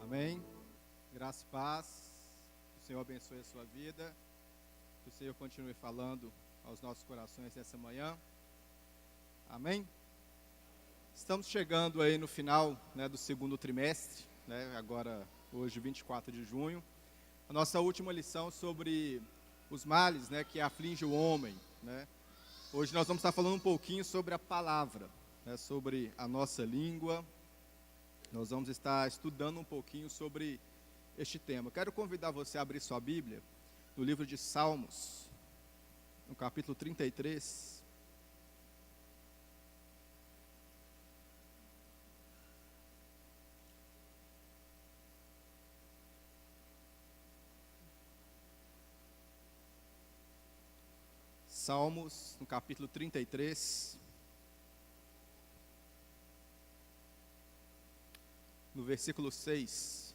Amém. Graça e paz. Que o Senhor abençoe a sua vida. Que o Senhor continue falando aos nossos corações nessa manhã. Amém. Estamos chegando aí no final, do segundo trimestre, agora hoje 24 de junho. A nossa última lição sobre os males, que aflige o homem, Hoje nós vamos estar falando um pouquinho sobre a palavra, sobre a nossa língua. Nós vamos estar estudando um pouquinho sobre este tema. Quero convidar você a abrir sua Bíblia no livro de Salmos, no capítulo 33. Salmos, no capítulo 33, no versículo 6.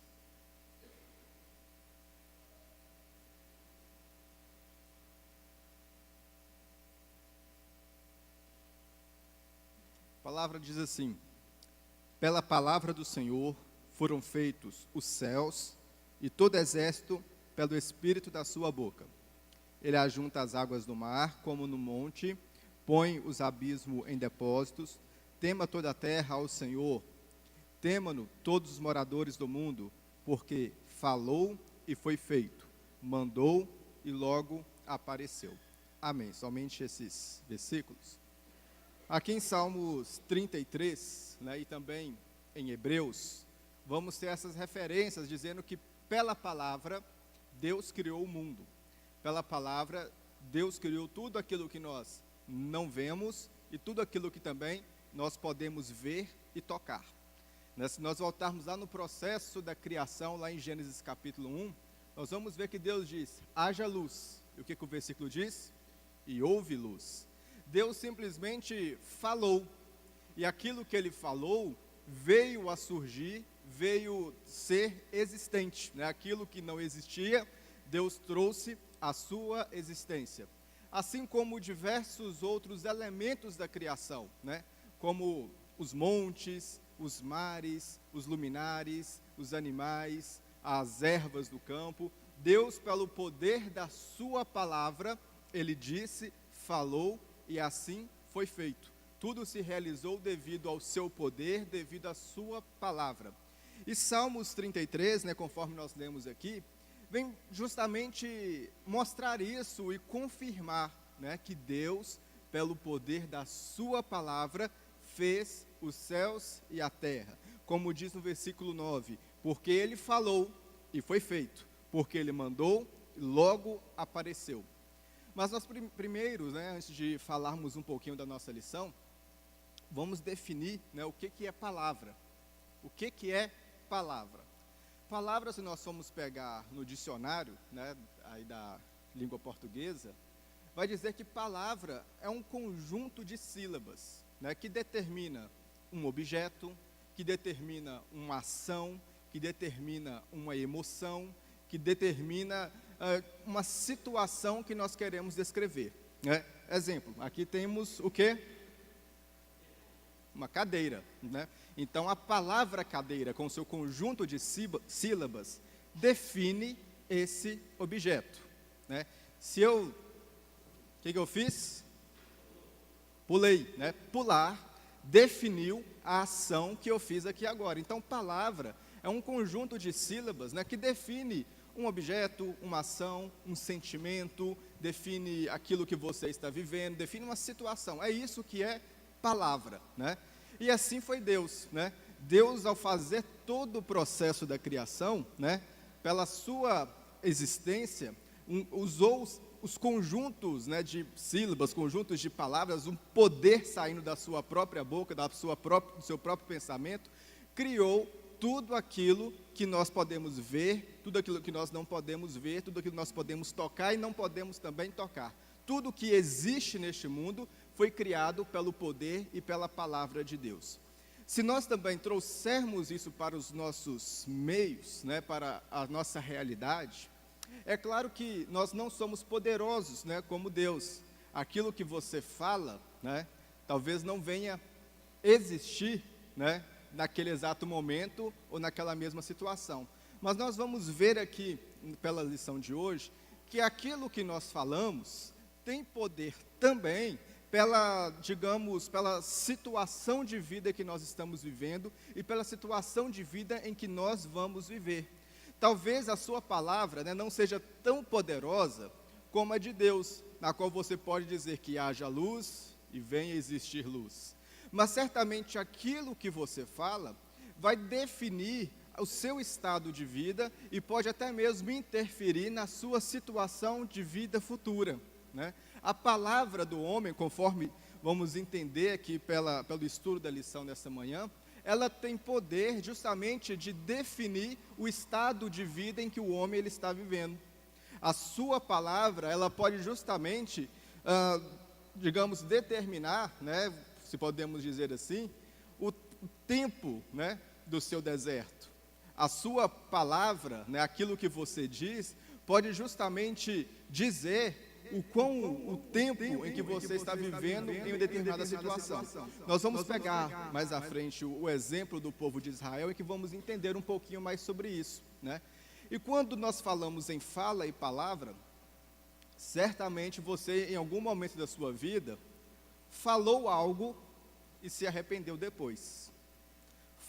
A palavra diz assim: pela palavra do Senhor foram feitos os céus e todo exército pelo espírito da sua boca. Ele ajunta as águas do mar como no monte, põe os abismos em depósitos. Tema toda a terra ao Senhor, tema-no todos os moradores do mundo, porque falou e foi feito, mandou e logo apareceu. Amém. Somente esses versículos. Aqui em Salmos 33, e também em Hebreus, vamos ter essas referências dizendo que pela palavra Deus criou o mundo. Pela palavra, Deus criou tudo aquilo que nós não vemos e tudo aquilo que também nós podemos ver e tocar. Se nós voltarmos lá no processo da criação, lá em Gênesis capítulo 1, nós vamos ver que Deus diz: haja luz. E o que o versículo diz? E houve luz. Deus simplesmente falou. E aquilo que Ele falou veio a surgir, veio ser existente. Aquilo que não existia, Deus trouxe a sua existência, assim como diversos outros elementos da criação, como os montes, os mares, os luminares, os animais, as ervas do campo. Deus, pelo poder da sua palavra, Ele disse, falou e assim foi feito. Tudo se realizou devido ao seu poder, devido à sua palavra. E Salmos 33, conforme nós lemos aqui, vem justamente mostrar isso e confirmar, que Deus, pelo poder da sua palavra, fez os céus e a terra. Como diz no versículo 9, porque Ele falou e foi feito, porque Ele mandou e logo apareceu. Mas nós primeiro, antes de falarmos um pouquinho da nossa lição, vamos definir o que é palavra. O que é palavra? Palavra, se nós formos pegar no dicionário, aí da língua portuguesa, vai dizer que palavra é um conjunto de sílabas, que determina um objeto, que determina uma ação, que determina uma emoção, que determina uma situação que nós queremos descrever. Exemplo, aqui temos o quê? Uma cadeira, Então, a palavra cadeira, com seu conjunto de sílabas, define esse objeto, O que eu fiz? Pulei, Pular definiu a ação que eu fiz aqui agora. Então, palavra é um conjunto de sílabas, que define um objeto, uma ação, um sentimento, define aquilo que você está vivendo, define uma situação. É isso que é palavra, E assim foi Deus, Deus, ao fazer todo o processo da criação, pela sua existência, usou os conjuntos, de sílabas, conjuntos de palavras, um poder saindo da sua própria boca, do seu próprio pensamento, criou tudo aquilo que nós podemos ver, tudo aquilo que nós não podemos ver, tudo aquilo que nós podemos tocar e não podemos também tocar. Tudo que existe neste mundo foi criado pelo poder e pela palavra de Deus. Se nós também trouxermos isso para os nossos meios, para a nossa realidade, é claro que nós não somos poderosos, como Deus. Aquilo que você fala, talvez não venha existir, naquele exato momento ou naquela mesma situação. Mas nós vamos ver aqui, pela lição de hoje, que aquilo que nós falamos tem poder também pela situação de vida que nós estamos vivendo e pela situação de vida em que nós vamos viver. Talvez a sua palavra, né, não seja tão poderosa como a de Deus, na qual você pode dizer que haja luz e venha existir luz. Mas certamente aquilo que você fala vai definir o seu estado de vida e pode até mesmo interferir na sua situação de vida futura, né? A palavra do homem, conforme vamos entender aqui pelo estudo da lição dessa manhã, ela tem poder justamente de definir o estado de vida em que o homem ele está vivendo. A sua palavra, ela pode justamente, determinar, né, se podemos dizer assim, o tempo, né, do seu deserto. A sua palavra, né, aquilo que você diz, pode justamente dizer o tempo em que você está vivendo em uma determinada situação. Nós vamos pegar mais à frente o exemplo do povo de Israel e que vamos entender um pouquinho mais sobre isso, né? E quando nós falamos em fala e palavra, certamente você, em algum momento da sua vida, falou algo e se arrependeu depois.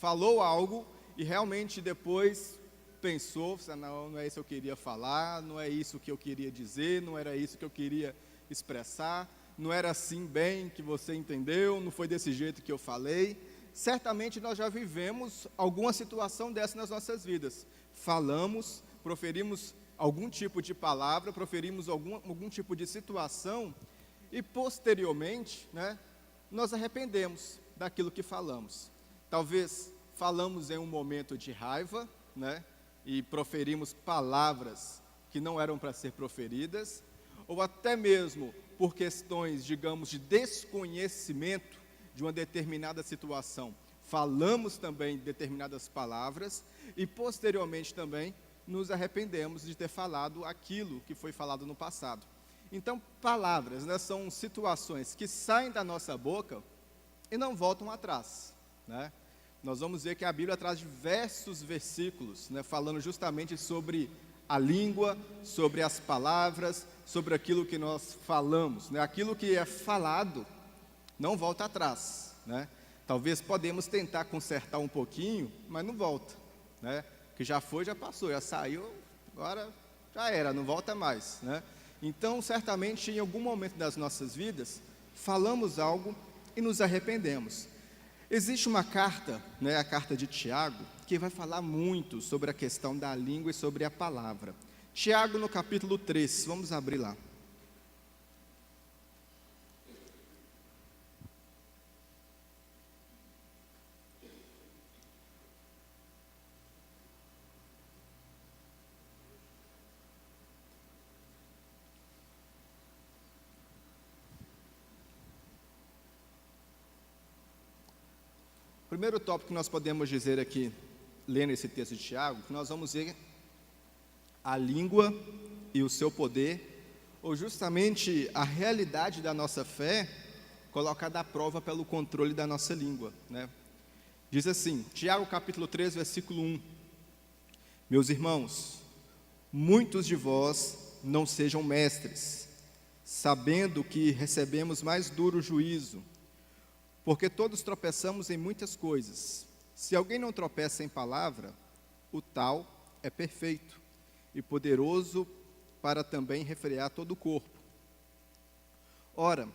Falou algo e realmente depois pensou, não é isso que eu queria falar, não é isso que eu queria dizer, não era isso que eu queria expressar, não era assim bem que você entendeu, não foi desse jeito que eu falei. Certamente nós já vivemos alguma situação dessa nas nossas vidas. Falamos, proferimos algum tipo de palavra, proferimos algum tipo de situação e posteriormente, né, nós arrependemos daquilo que falamos. Talvez falamos em um momento de raiva, né, e proferimos palavras que não eram para ser proferidas, ou até mesmo por questões, digamos, de desconhecimento de uma determinada situação, falamos também determinadas palavras e posteriormente também nos arrependemos de ter falado aquilo que foi falado no passado. Então, palavras, né, são situações que saem da nossa boca e não voltam atrás, né? Nós vamos ver que a Bíblia traz diversos versículos, né, falando justamente sobre a língua, sobre as palavras, sobre aquilo que nós falamos, né? Aquilo que é falado não volta atrás, né? Talvez podemos tentar consertar um pouquinho, mas não volta, né? Que já foi, já passou, já saiu, agora já era, não volta mais, né? Então, certamente, em algum momento das nossas vidas, falamos algo e nos arrependemos. Existe uma carta, né, a carta de Tiago, que vai falar muito sobre a questão da língua e sobre a palavra. Tiago, no capítulo 3, vamos abrir lá. O primeiro tópico que nós podemos dizer aqui, lendo esse texto de Tiago, que nós vamos ver a língua e o seu poder, ou justamente a realidade da nossa fé, colocada à prova pelo controle da nossa língua, né? Diz assim, Tiago capítulo 3, versículo 1, meus irmãos, muitos de vós não sejam mestres, sabendo que recebemos mais duro juízo, porque todos tropeçamos em muitas coisas. Se alguém não tropeça em palavra, o tal é perfeito e poderoso para também refrear todo o corpo. Ora,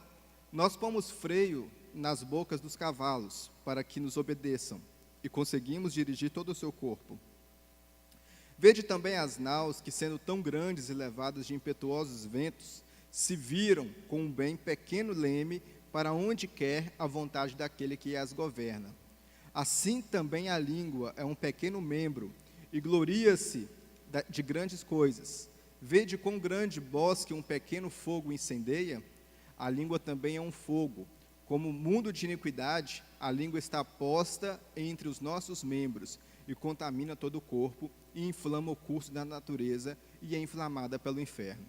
nós pomos freio nas bocas dos cavalos para que nos obedeçam e conseguimos dirigir todo o seu corpo. Vede também as naus que, sendo tão grandes e levadas de impetuosos ventos, se viram com um bem pequeno leme para onde quer a vontade daquele que as governa. Assim também a língua é um pequeno membro e gloria-se de grandes coisas. Vede quão grande bosque um pequeno fogo incendeia? A língua também é um fogo. Como mundo de iniquidade, a língua está posta entre os nossos membros e contamina todo o corpo e inflama o curso da natureza e é inflamada pelo inferno.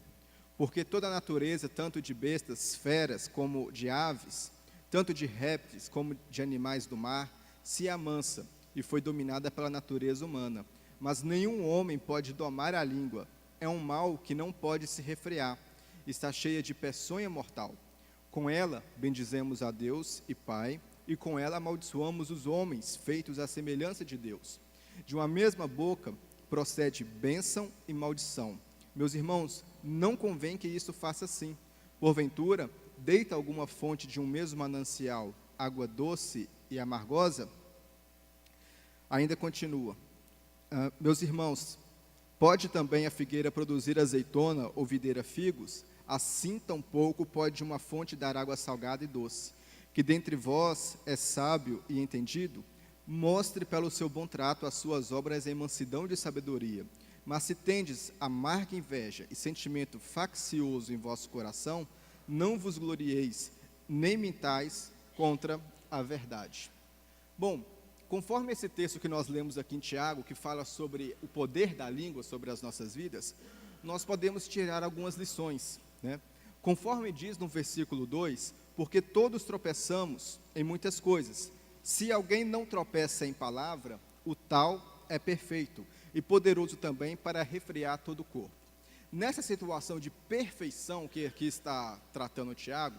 Porque toda a natureza, tanto de bestas, feras, como de aves, tanto de répteis como de animais do mar, se amansa e foi dominada pela natureza humana. Mas nenhum homem pode domar a língua. É um mal que não pode se refrear. Está cheia de peçonha mortal. Com ela bendizemos a Deus e Pai, e com ela amaldiçoamos os homens, feitos à semelhança de Deus. De uma mesma boca procede bênção e maldição. Meus irmãos, não convém que isso faça assim. Porventura, deita alguma fonte de um mesmo manancial água doce e amargosa? Ainda continua. Meus irmãos, pode também a figueira produzir azeitona ou videira figos? Assim tampouco pode uma fonte dar água salgada e doce. Que dentre vós é sábio e entendido, mostre pelo seu bom trato as suas obras em mansidão de sabedoria. Mas se tendes amarga inveja e sentimento faccioso em vosso coração, não vos glorieis, nem mintais contra a verdade. Bom, conforme esse texto que nós lemos aqui em Tiago, que fala sobre o poder da língua sobre as nossas vidas, nós podemos tirar algumas lições, né? Conforme diz no versículo 2, porque todos tropeçamos em muitas coisas. Se alguém não tropeça em palavra, o tal é perfeito e poderoso também para refrear todo o corpo. Nessa situação de perfeição que aqui está tratando o Tiago,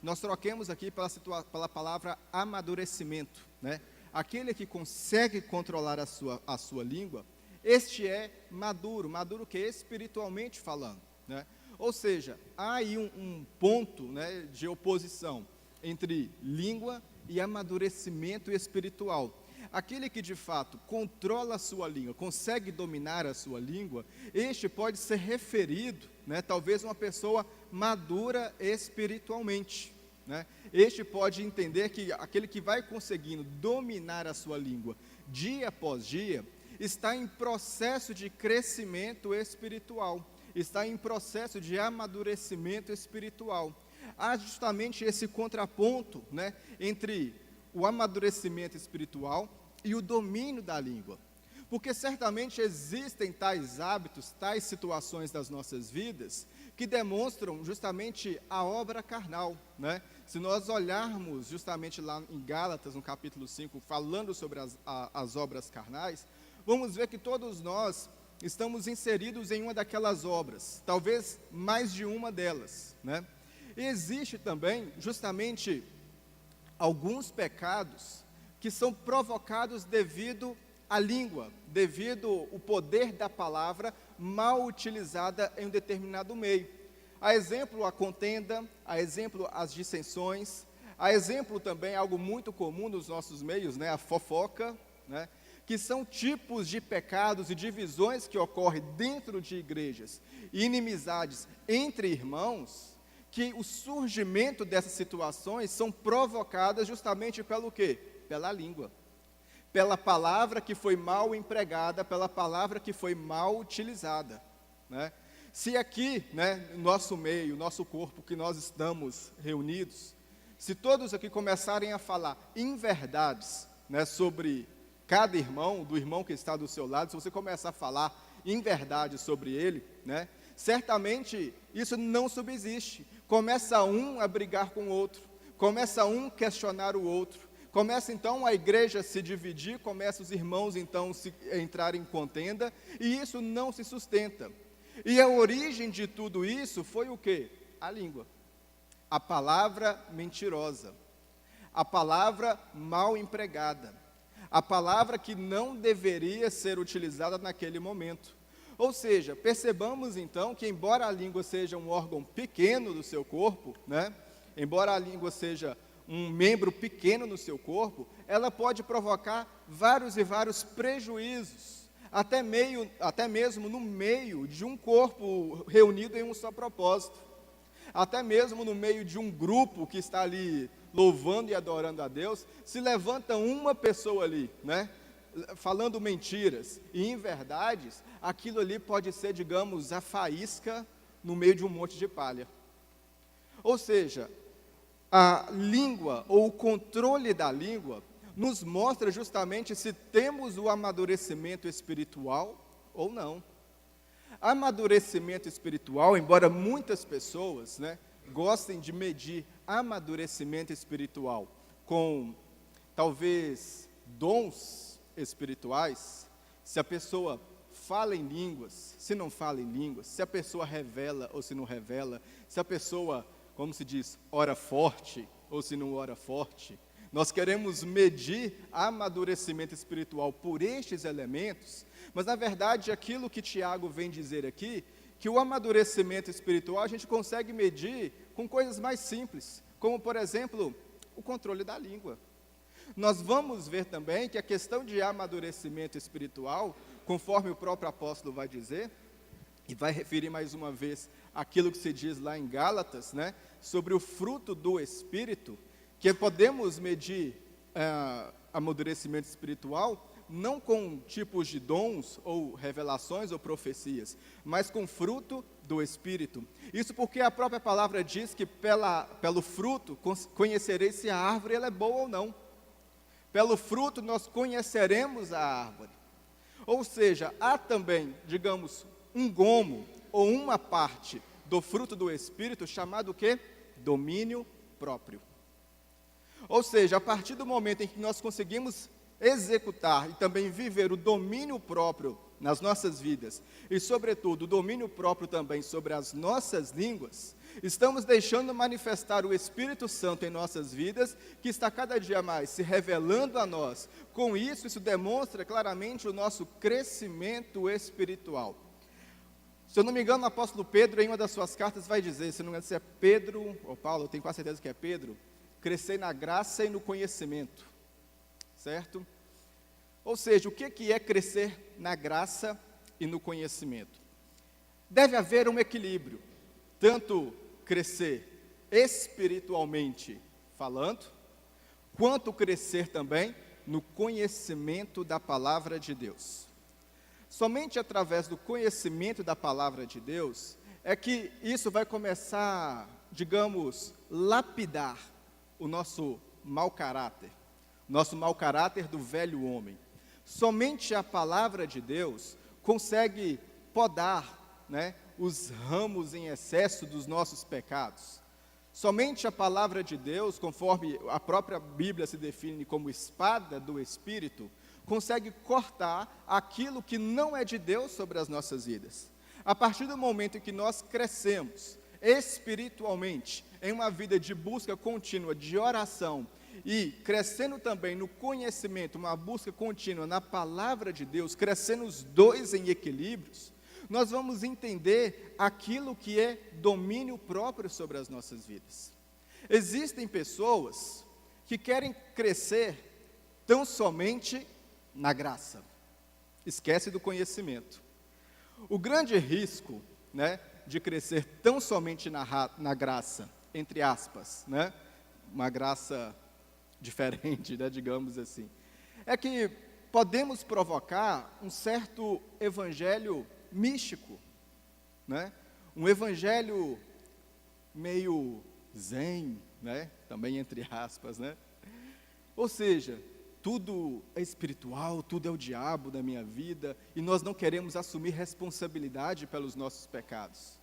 nós troquemos aqui pela palavra amadurecimento, né? Aquele que consegue controlar a sua língua, este é maduro que é espiritualmente falando, né? Ou seja, há aí um ponto, né, de oposição entre língua e amadurecimento espiritual. Aquele que de fato controla a sua língua, consegue dominar a sua língua, este pode ser referido, né, talvez uma pessoa madura espiritualmente, né? Este pode entender que aquele que vai conseguindo dominar a sua língua dia após dia, está em processo de crescimento espiritual, está em processo de amadurecimento espiritual. Há justamente esse contraponto, né, entre o amadurecimento espiritual e o domínio da língua. Porque certamente existem tais hábitos, tais situações das nossas vidas, que demonstram justamente a obra carnal, né? Se nós olharmos justamente lá em Gálatas, no capítulo 5, falando sobre as obras carnais, vamos ver que todos nós estamos inseridos em uma daquelas obras, talvez mais de uma delas, né? E existe também justamente alguns pecados que são provocados devido à língua, devido ao poder da palavra mal utilizada em um determinado meio. A exemplo, a contenda, a exemplo, as dissensões, a exemplo também, algo muito comum nos nossos meios, né, a fofoca, né, que são tipos de pecados e divisões que ocorrem dentro de igrejas, e inimizades entre irmãos, que o surgimento dessas situações são provocadas justamente pelo quê? Pela língua, pela palavra que foi mal empregada, pela palavra que foi mal utilizada, né? Se aqui, né, no nosso meio, nosso corpo, que nós estamos reunidos, se todos aqui começarem a falar inverdades, né, sobre cada irmão, do irmão que está do seu lado, se você começar a falar inverdades sobre ele, né, certamente isso não subsiste. Começa um a brigar com o outro, começa um a questionar o outro, começa então a igreja a se dividir, começa os irmãos então a entrar em contenda, e isso não se sustenta. E a origem de tudo isso foi o quê? A língua, a palavra mentirosa, a palavra mal empregada, a palavra que não deveria ser utilizada naquele momento. Ou seja, percebamos então que embora a língua seja um órgão pequeno do seu corpo, né, embora a língua seja um membro pequeno no seu corpo, ela pode provocar vários e vários prejuízos, até mesmo no meio de um corpo reunido em um só propósito, até mesmo no meio de um grupo que está ali louvando e adorando a Deus, se levanta uma pessoa ali, né, falando mentiras e inverdades, aquilo ali pode ser, digamos, a faísca no meio de um monte de palha. Ou seja, a língua ou o controle da língua nos mostra justamente se temos o amadurecimento espiritual ou não. Amadurecimento espiritual, embora muitas pessoas, né, gostem de medir amadurecimento espiritual com talvez dons, espirituais, se a pessoa fala em línguas, se não fala em línguas, se a pessoa revela ou se não revela, se a pessoa, como se diz, ora forte ou se não ora forte. Nós queremos medir amadurecimento espiritual por estes elementos, mas na verdade aquilo que Tiago vem dizer aqui, que o amadurecimento espiritual a gente consegue medir com coisas mais simples, como por exemplo, o controle da língua. Nós vamos ver também que a questão de amadurecimento espiritual, conforme o próprio apóstolo vai dizer, e vai referir mais uma vez aquilo que se diz lá em Gálatas, né, sobre o fruto do Espírito, que podemos medir amadurecimento espiritual não com tipos de dons ou revelações ou profecias, mas com fruto do Espírito. Isso porque a própria palavra diz que pelo fruto conhecereis se a árvore ela é boa ou não. Pelo fruto nós conheceremos a árvore. Ou seja, há também, digamos, um gomo ou uma parte do fruto do Espírito chamado o quê? Domínio próprio. Ou seja, a partir do momento em que nós conseguimos executar e também viver o domínio próprio nas nossas vidas, e sobretudo o domínio próprio também sobre as nossas línguas, estamos deixando manifestar o Espírito Santo em nossas vidas, que está cada dia mais se revelando a nós. Com isso, isso demonstra claramente o nosso crescimento espiritual. Se eu não me engano, o apóstolo Pedro, em uma das suas cartas, vai dizer, se não me engano se é Pedro, ou Paulo, eu tenho quase certeza que é Pedro, crescer na graça e no conhecimento, certo? Ou seja, o que é crescer na graça e no conhecimento? Deve haver um equilíbrio, tanto crescer espiritualmente falando, quanto crescer também no conhecimento da palavra de Deus. Somente através do conhecimento da palavra de Deus é que isso vai começar, digamos, lapidar o nosso mau caráter do velho homem. Somente a palavra de Deus consegue podar, né, os ramos em excesso dos nossos pecados. Somente a palavra de Deus, conforme a própria Bíblia se define como espada do Espírito, consegue cortar aquilo que não é de Deus sobre as nossas vidas. A partir do momento em que nós crescemos espiritualmente, em uma vida de busca contínua, de oração, e crescendo também no conhecimento, uma busca contínua na palavra de Deus, crescendo os dois em equilíbrios, nós vamos entender aquilo que é domínio próprio sobre as nossas vidas. Existem pessoas que querem crescer tão somente na graça, esquece do conhecimento. O grande risco, né, de crescer tão somente na graça, entre aspas, né, uma graça diferente, né, digamos assim, é que podemos provocar um certo evangelho místico, né, um evangelho meio zen, né, também entre aspas, né, ou seja, tudo é espiritual, tudo é o diabo da minha vida, e nós não queremos assumir responsabilidade pelos nossos pecados,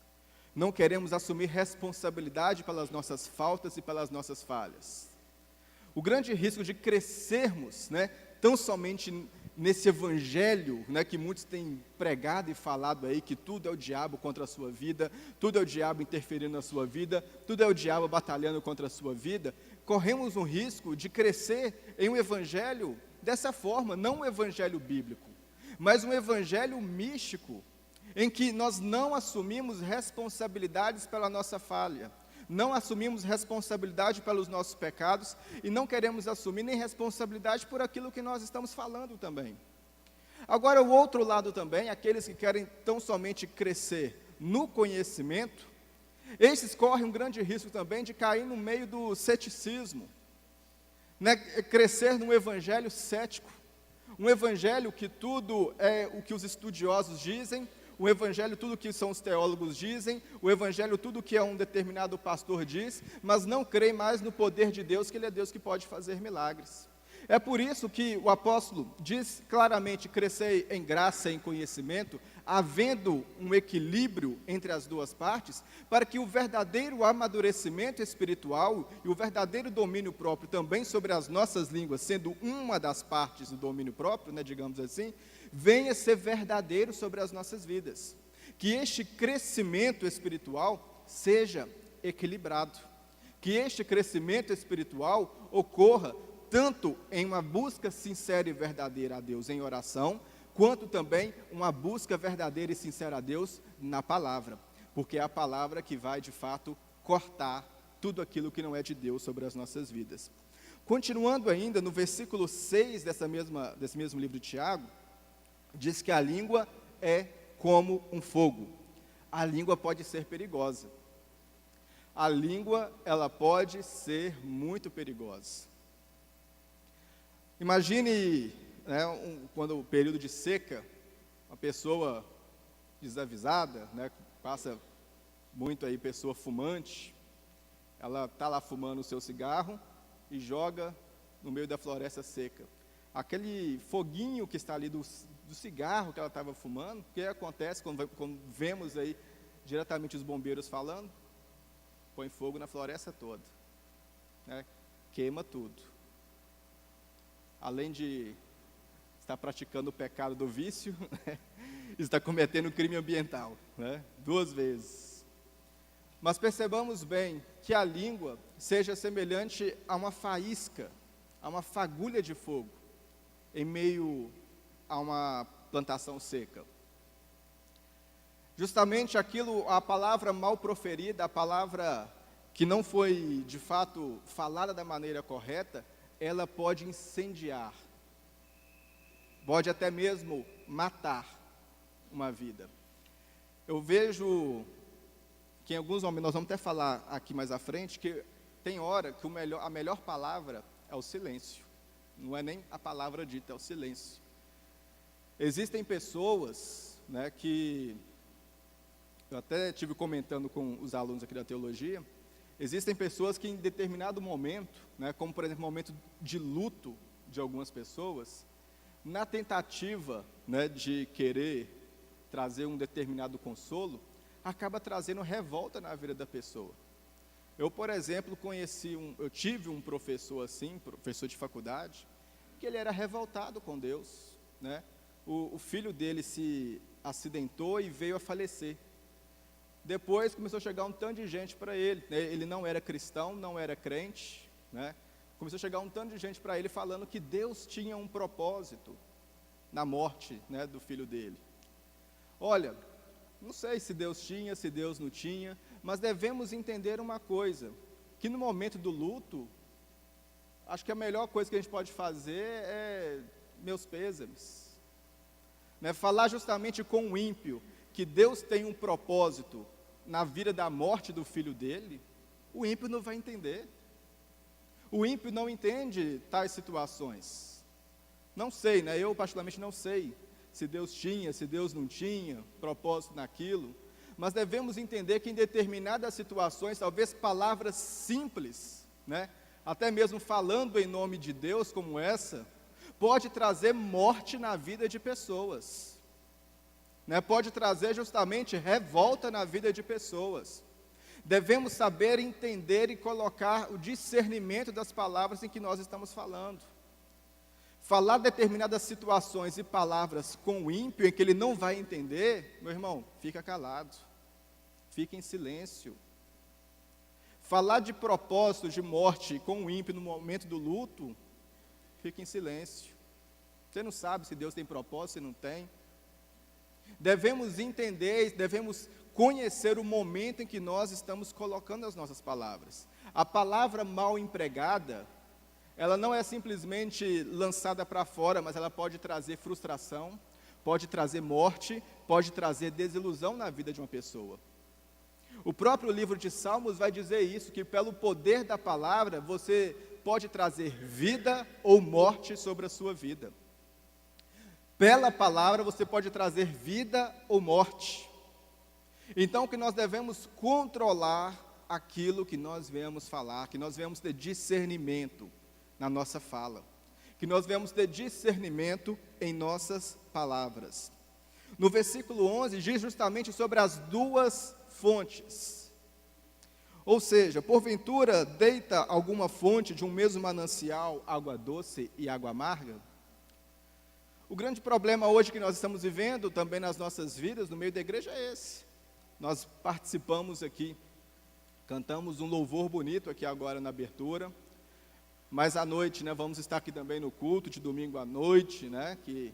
não queremos assumir responsabilidade pelas nossas faltas e pelas nossas falhas. O grande risco de crescermos, né, tão somente nesse evangelho, né, que muitos têm pregado e falado aí, que tudo é o diabo contra a sua vida, tudo é o diabo interferindo na sua vida, tudo é o diabo batalhando contra a sua vida, corremos um risco de crescer em um evangelho dessa forma, não um evangelho bíblico, mas um evangelho místico, em que nós não assumimos responsabilidades pela nossa falha, não assumimos responsabilidade pelos nossos pecados e não queremos assumir nem responsabilidade por aquilo que nós estamos falando também. Agora, o outro lado também, aqueles que querem tão somente crescer no conhecimento, esses correm um grande risco também de cair no meio do ceticismo, né? Crescer num evangelho cético, um evangelho que tudo é o que os estudiosos dizem, o evangelho tudo que são os teólogos dizem, o evangelho tudo que um determinado pastor diz, mas não crê mais no poder de Deus, que Ele é Deus que pode fazer milagres. É por isso que o apóstolo diz claramente: crescei em graça e em conhecimento, havendo um equilíbrio entre as duas partes, para que o verdadeiro amadurecimento espiritual e o verdadeiro domínio próprio também sobre as nossas línguas, sendo uma das partes do domínio próprio, né, digamos assim, venha ser verdadeiro sobre as nossas vidas. Que este crescimento espiritual seja equilibrado. Que este crescimento espiritual ocorra tanto em uma busca sincera e verdadeira a Deus em oração, quanto também uma busca verdadeira e sincera a Deus na palavra, porque é a palavra que vai, de fato, cortar tudo aquilo que não é de Deus sobre as nossas vidas. Continuando ainda, no versículo 6 desse mesmo livro de Tiago, diz que a língua é como um fogo. A língua pode ser perigosa. A língua, ela pode ser muito perigosa. Imagine, né, quando o período de seca, uma pessoa desavisada, né, passa muito aí pessoa fumante, ela está lá fumando o seu cigarro e joga no meio da floresta seca. Aquele foguinho que está ali do cigarro que ela estava fumando, o que acontece quando vemos aí diretamente os bombeiros falando? Põe fogo na floresta toda, né, queima tudo. Além de estar praticando o pecado do vício, né, está cometendo crime ambiental, né, 2 vezes. Mas percebamos bem que a língua seja semelhante a uma faísca, a uma fagulha de fogo, em meio a uma plantação seca. Justamente a palavra mal proferida, a palavra que não foi, de fato, falada da maneira correta, ela pode incendiar, pode até mesmo matar uma vida. Eu vejo que em alguns momentos, nós vamos até falar aqui mais à frente, que tem hora que a melhor palavra é o silêncio. Não é nem a palavra dita, é o silêncio. Existem pessoas, né, que eu até estive comentando com os alunos aqui da teologia. Existem pessoas que em determinado momento, né, como por exemplo o momento de luto de algumas pessoas, na tentativa, né, de querer trazer um determinado consolo, acaba trazendo revolta na vida da pessoa. Eu, por exemplo, eu tive um professor assim, professor de faculdade, que ele era revoltado com Deus, né? O filho dele se acidentou e veio a falecer. Depois começou a chegar um tanto de gente para ele, né? Ele não era cristão, não era crente, né? Começou a chegar um tanto de gente para ele falando que Deus tinha um propósito na morte, né, do filho dele. Olha, não sei se Deus tinha, se Deus não tinha, mas devemos entender uma coisa, que no momento do luto, acho que a melhor coisa que a gente pode fazer é meus pêsames, né? Falar justamente com o ímpio que Deus tem um propósito na vida da morte do filho dele, o ímpio não vai entender. O ímpio não entende tais situações. Não sei, né? Eu particularmente não sei se Deus tinha, se Deus não tinha propósito naquilo, mas devemos entender que em determinadas situações, talvez palavras simples, né, até mesmo falando em nome de Deus como essa, pode trazer morte na vida de pessoas, né, pode trazer justamente revolta na vida de pessoas. Devemos saber entender e colocar o discernimento das palavras em que nós estamos falando. Falar determinadas situações e palavras com o ímpio em que ele não vai entender, meu irmão, fica calado, fica em silêncio. Falar de propósito de morte com o ímpio no momento do luto, fica em silêncio. Você não sabe se Deus tem propósito, se não tem. Devemos entender, devemos conhecer o momento em que nós estamos colocando as nossas palavras. A palavra mal empregada, ela não é simplesmente lançada para fora, mas ela pode trazer frustração, pode trazer morte, pode trazer desilusão na vida de uma pessoa. O próprio livro de Salmos vai dizer isso, que pelo poder da palavra, você pode trazer vida ou morte sobre a sua vida. Pela palavra você pode trazer vida ou morte. Então que nós devemos controlar aquilo que nós viemos falar, que nós viemos ter discernimento na nossa fala. que nós venhamos ter discernimento em nossas palavras. No versículo 11, diz justamente sobre as duas fontes. Ou seja, porventura deita alguma fonte de um mesmo manancial água doce e água amarga? O grande problema hoje que nós estamos vivendo também nas nossas vidas, no meio da igreja, é esse. Nós participamos aqui, cantamos um louvor bonito aqui agora na abertura, mas à noite, né, vamos estar aqui também no culto de domingo à noite, né, que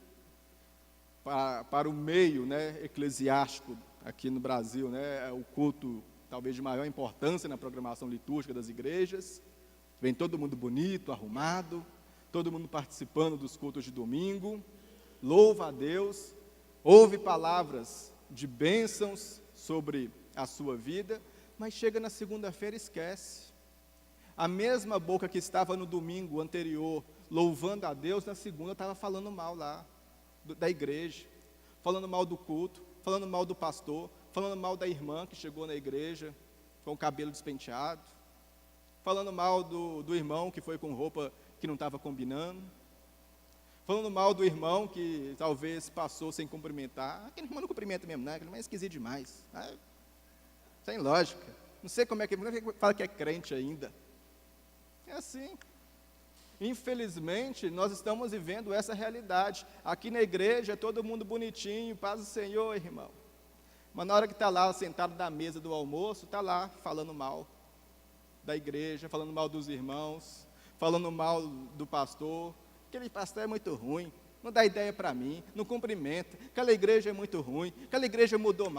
para o meio, né, eclesiástico aqui no Brasil, né, é o culto talvez de maior importância na programação litúrgica das igrejas. Vem todo mundo bonito, arrumado, todo mundo participando dos cultos de domingo, louva a Deus, ouve palavras de bênçãos sobre a sua vida, mas chega na segunda-feira e esquece. A mesma boca que estava no domingo anterior louvando a Deus, na segunda estava falando mal lá da igreja, falando mal do culto, falando mal do pastor, falando mal da irmã que chegou na igreja com o cabelo despenteado, falando mal do irmão que foi com roupa que não estava combinando, falando mal do irmão que talvez passou sem cumprimentar. Aquele irmão não cumprimenta mesmo, né? Aquele irmão é esquisito demais. Sem lógica. Não sei como é que fala que é crente ainda. É assim. Infelizmente, nós estamos vivendo essa realidade. Aqui na igreja é todo mundo bonitinho, paz do Senhor, irmão. Mas na hora que está lá sentado na mesa do almoço, está lá falando mal da igreja, falando mal dos irmãos, falando mal do pastor. Aquele pastor é muito ruim, não dá ideia para mim, não cumprimenta, aquela igreja é muito ruim, aquela igreja mudou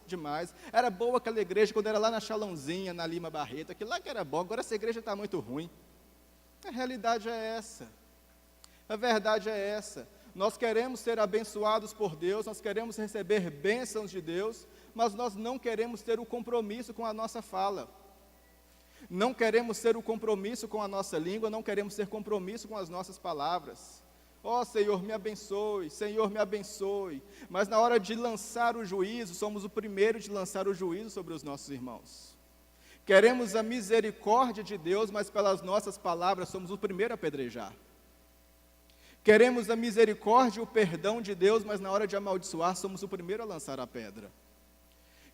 demais. Era boa aquela igreja quando era lá na Chalãozinha, na Lima Barreto, aquilo lá que era bom, agora essa igreja está muito ruim. A realidade é essa, a verdade é essa. Nós queremos ser abençoados por Deus, nós queremos receber bênçãos de Deus, mas nós não queremos ter o compromisso com a nossa fala. Não queremos ter o compromisso com a nossa língua, não queremos ter compromisso com as nossas palavras. Ó, Senhor, me abençoe, Senhor, me abençoe. Mas na hora de lançar o juízo, somos o primeiro de lançar o juízo sobre os nossos irmãos. Queremos a misericórdia de Deus, mas pelas nossas palavras somos o primeiro a apedrejar. Queremos a misericórdia e o perdão de Deus, mas na hora de amaldiçoar somos o primeiro a lançar a pedra.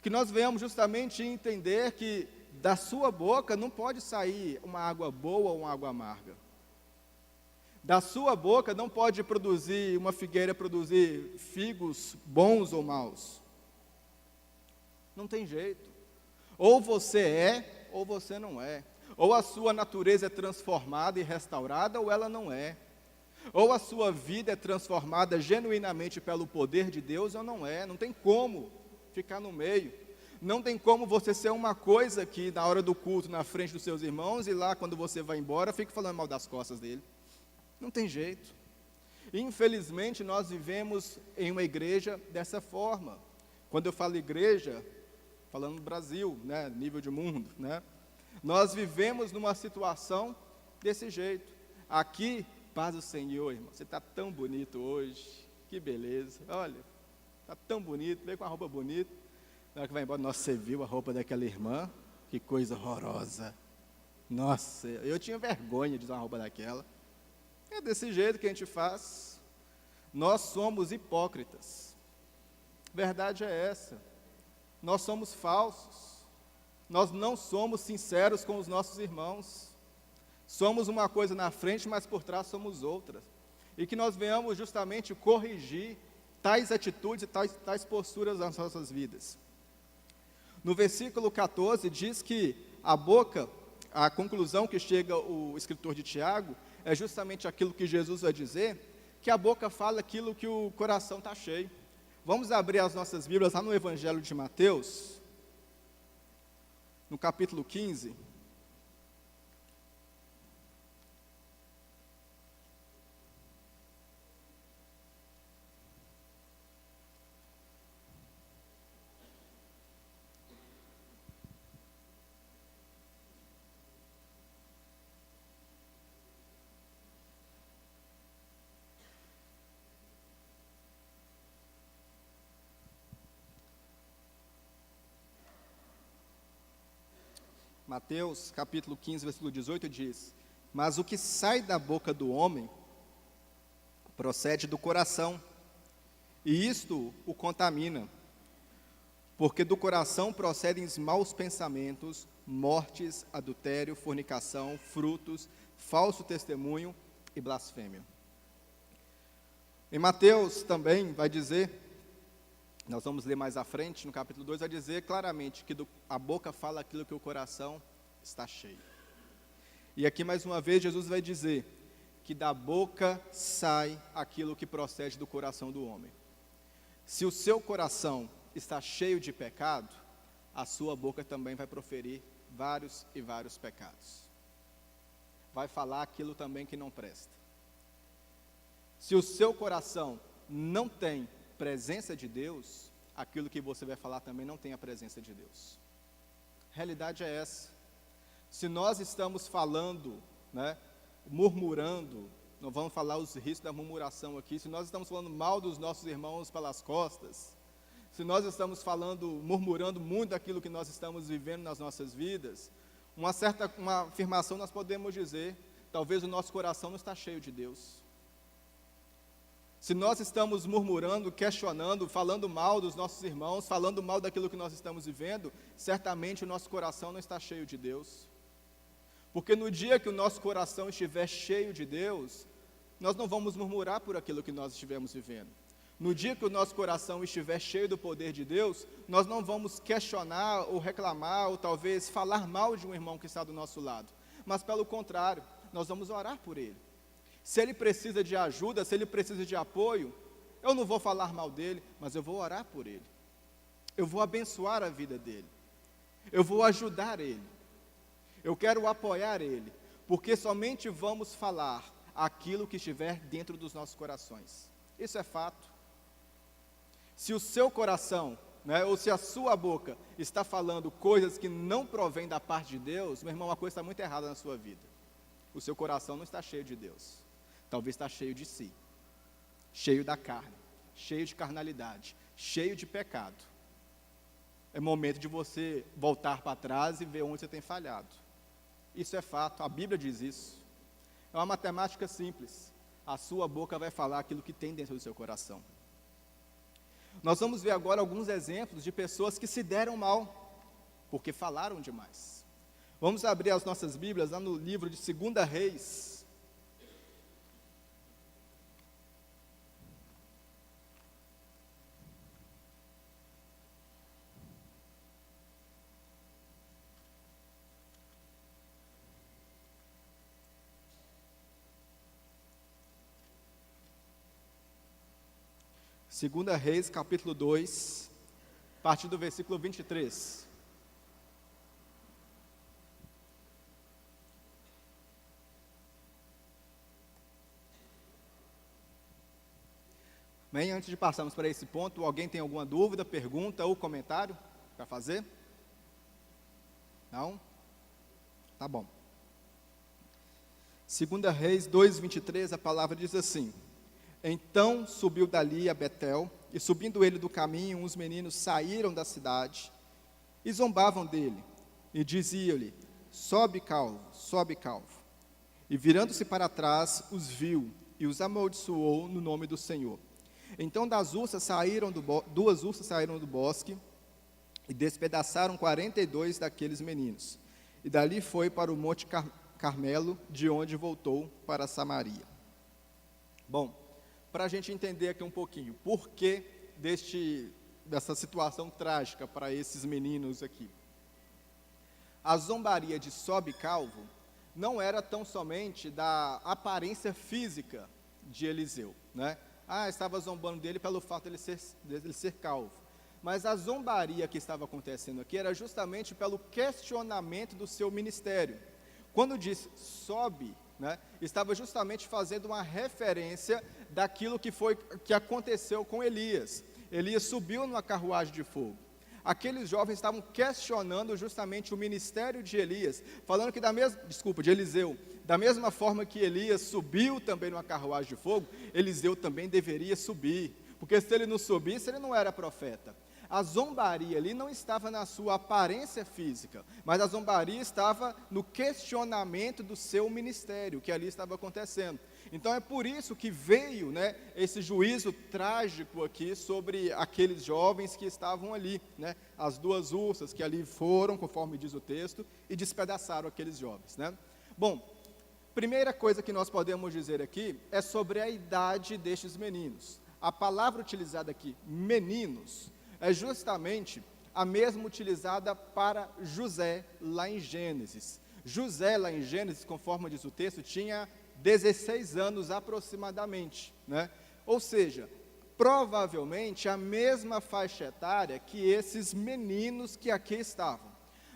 Que nós venhamos justamente entender que da sua boca não pode sair uma água boa ou uma água amarga. Da sua boca não pode produzir, uma figueira produzir figos bons ou maus. Não tem jeito. Ou você é, ou você não é. Ou a sua natureza é transformada e restaurada, ou ela não é. Ou a sua vida é transformada genuinamente pelo poder de Deus, ou não é. Não tem como ficar no meio. Não tem como você ser uma coisa que na hora do culto, na frente dos seus irmãos, e lá quando você vai embora, fica falando mal das costas dele. Não tem jeito. Infelizmente, nós vivemos em uma igreja dessa forma. Quando eu falo igreja, falando no Brasil, né, nível de mundo, né, nós vivemos numa situação desse jeito. Aqui, paz do Senhor, irmão, você está tão bonito hoje, que beleza, olha, está tão bonito, veio com a roupa bonita, na hora que vai embora, nossa, você viu a roupa daquela irmã? Que coisa horrorosa, nossa, eu tinha vergonha de usar uma roupa daquela. É desse jeito que a gente faz. Nós somos hipócritas, verdade é essa. Nós somos falsos, nós não somos sinceros com os nossos irmãos, somos uma coisa na frente, mas por trás somos outra, e que nós venhamos justamente corrigir tais atitudes e tais posturas nas nossas vidas. No versículo 14 diz que a boca, a conclusão que chega o escritor de Tiago, é justamente aquilo que Jesus vai dizer, que a boca fala aquilo que o coração está cheio. Vamos abrir as nossas Bíblias lá no Evangelho de Mateus, no capítulo 15. Mateus, capítulo 15, versículo 18 diz: mas o que sai da boca do homem procede do coração, e isto o contamina, porque do coração procedem os maus pensamentos, mortes, adultério, fornicação, frutos, falso testemunho e blasfêmia. Em Mateus também vai dizer, nós vamos ler mais à frente, no capítulo 2, vai dizer claramente que a boca fala aquilo que o coração está cheio. E aqui mais uma vez Jesus vai dizer que da boca sai aquilo que procede do coração do homem. Se o seu coração está cheio de pecado, a sua boca também vai proferir vários e vários pecados. Vai falar aquilo também que não presta. Se o seu coração não tem presença de Deus, aquilo que você vai falar também não tem a presença de Deus. A realidade é essa. Se nós estamos falando, murmurando, não vamos falar os riscos da murmuração aqui, se nós estamos falando mal dos nossos irmãos pelas costas, se nós estamos murmurando muito daquilo que nós estamos vivendo nas nossas vidas, uma afirmação nós podemos dizer, talvez o nosso coração não está cheio de Deus. Se nós estamos murmurando, questionando, falando mal dos nossos irmãos, falando mal daquilo que nós estamos vivendo, certamente o nosso coração não está cheio de Deus. Porque no dia que o nosso coração estiver cheio de Deus, nós não vamos murmurar por aquilo que nós estivermos vivendo. No dia que o nosso coração estiver cheio do poder de Deus, nós não vamos questionar ou reclamar ou talvez falar mal de um irmão que está do nosso lado. Mas pelo contrário, nós vamos orar por ele. Se ele precisa de ajuda, se ele precisa de apoio, eu não vou falar mal dele, mas eu vou orar por ele. Eu vou abençoar a vida dele. Eu vou ajudar ele. Eu quero apoiar ele, porque somente vamos falar aquilo que estiver dentro dos nossos corações. Isso é fato. Se o seu coração, ou se a sua boca está falando coisas que não provêm da parte de Deus, meu irmão, uma coisa está muito errada na sua vida. O seu coração não está cheio de Deus. Talvez está cheio de si, cheio da carne, cheio de carnalidade, cheio de pecado. É momento de você voltar para trás e ver onde você tem falhado. Isso é fato, a Bíblia diz isso. É uma matemática simples. A sua boca vai falar aquilo que tem dentro do seu coração. Nós vamos ver agora alguns exemplos de pessoas que se deram mal, porque falaram demais. Vamos abrir as nossas Bíblias lá no livro de 2 Reis. Segunda Reis, capítulo 2, a partir do versículo 23. Bem, antes de passarmos para esse ponto, alguém tem alguma dúvida, pergunta ou comentário para fazer? Não? Tá bom. 2 Reis 2, 23, a palavra diz assim: Então subiu dali a Betel, e subindo ele do caminho, uns meninos saíram da cidade, e zombavam dele, e diziam-lhe: sobe calvo, sobe calvo. E virando-se para trás, os viu, e os amaldiçoou no nome do Senhor. Então duas ursas saíram do bosque, e despedaçaram 42 daqueles meninos. E dali foi para o Monte Carmelo, de onde voltou para Samaria. Bom, para a gente entender aqui um pouquinho, por que dessa situação trágica para esses meninos aqui. A zombaria de sobe calvo não era tão somente da aparência física de Eliseu, estava zombando dele pelo fato dele ser calvo. Mas a zombaria que estava acontecendo aqui era justamente pelo questionamento do seu ministério. Quando diz sobe, estava justamente fazendo uma referência daquilo que aconteceu com Elias. Elias subiu numa carruagem de fogo. Aqueles jovens estavam questionando justamente o ministério de Elias, falando que de Eliseu, da mesma forma que Elias subiu também numa carruagem de fogo, Eliseu também deveria subir, porque se ele não subisse, ele não era profeta. A zombaria ali não estava na sua aparência física, mas a zombaria estava no questionamento do seu ministério, que ali estava acontecendo. Então é por isso que veio, né, esse juízo trágico aqui sobre aqueles jovens que estavam ali, né, as duas ursas que ali foram, conforme diz o texto, e despedaçaram aqueles jovens, né. Bom, primeira coisa que nós podemos dizer aqui é sobre a idade destes meninos. A palavra utilizada aqui, meninos, é justamente a mesma utilizada para José, lá em Gênesis. José, lá em Gênesis, conforme diz o texto, tinha 16 anos aproximadamente, né? Ou seja, provavelmente a mesma faixa etária que esses meninos que aqui estavam.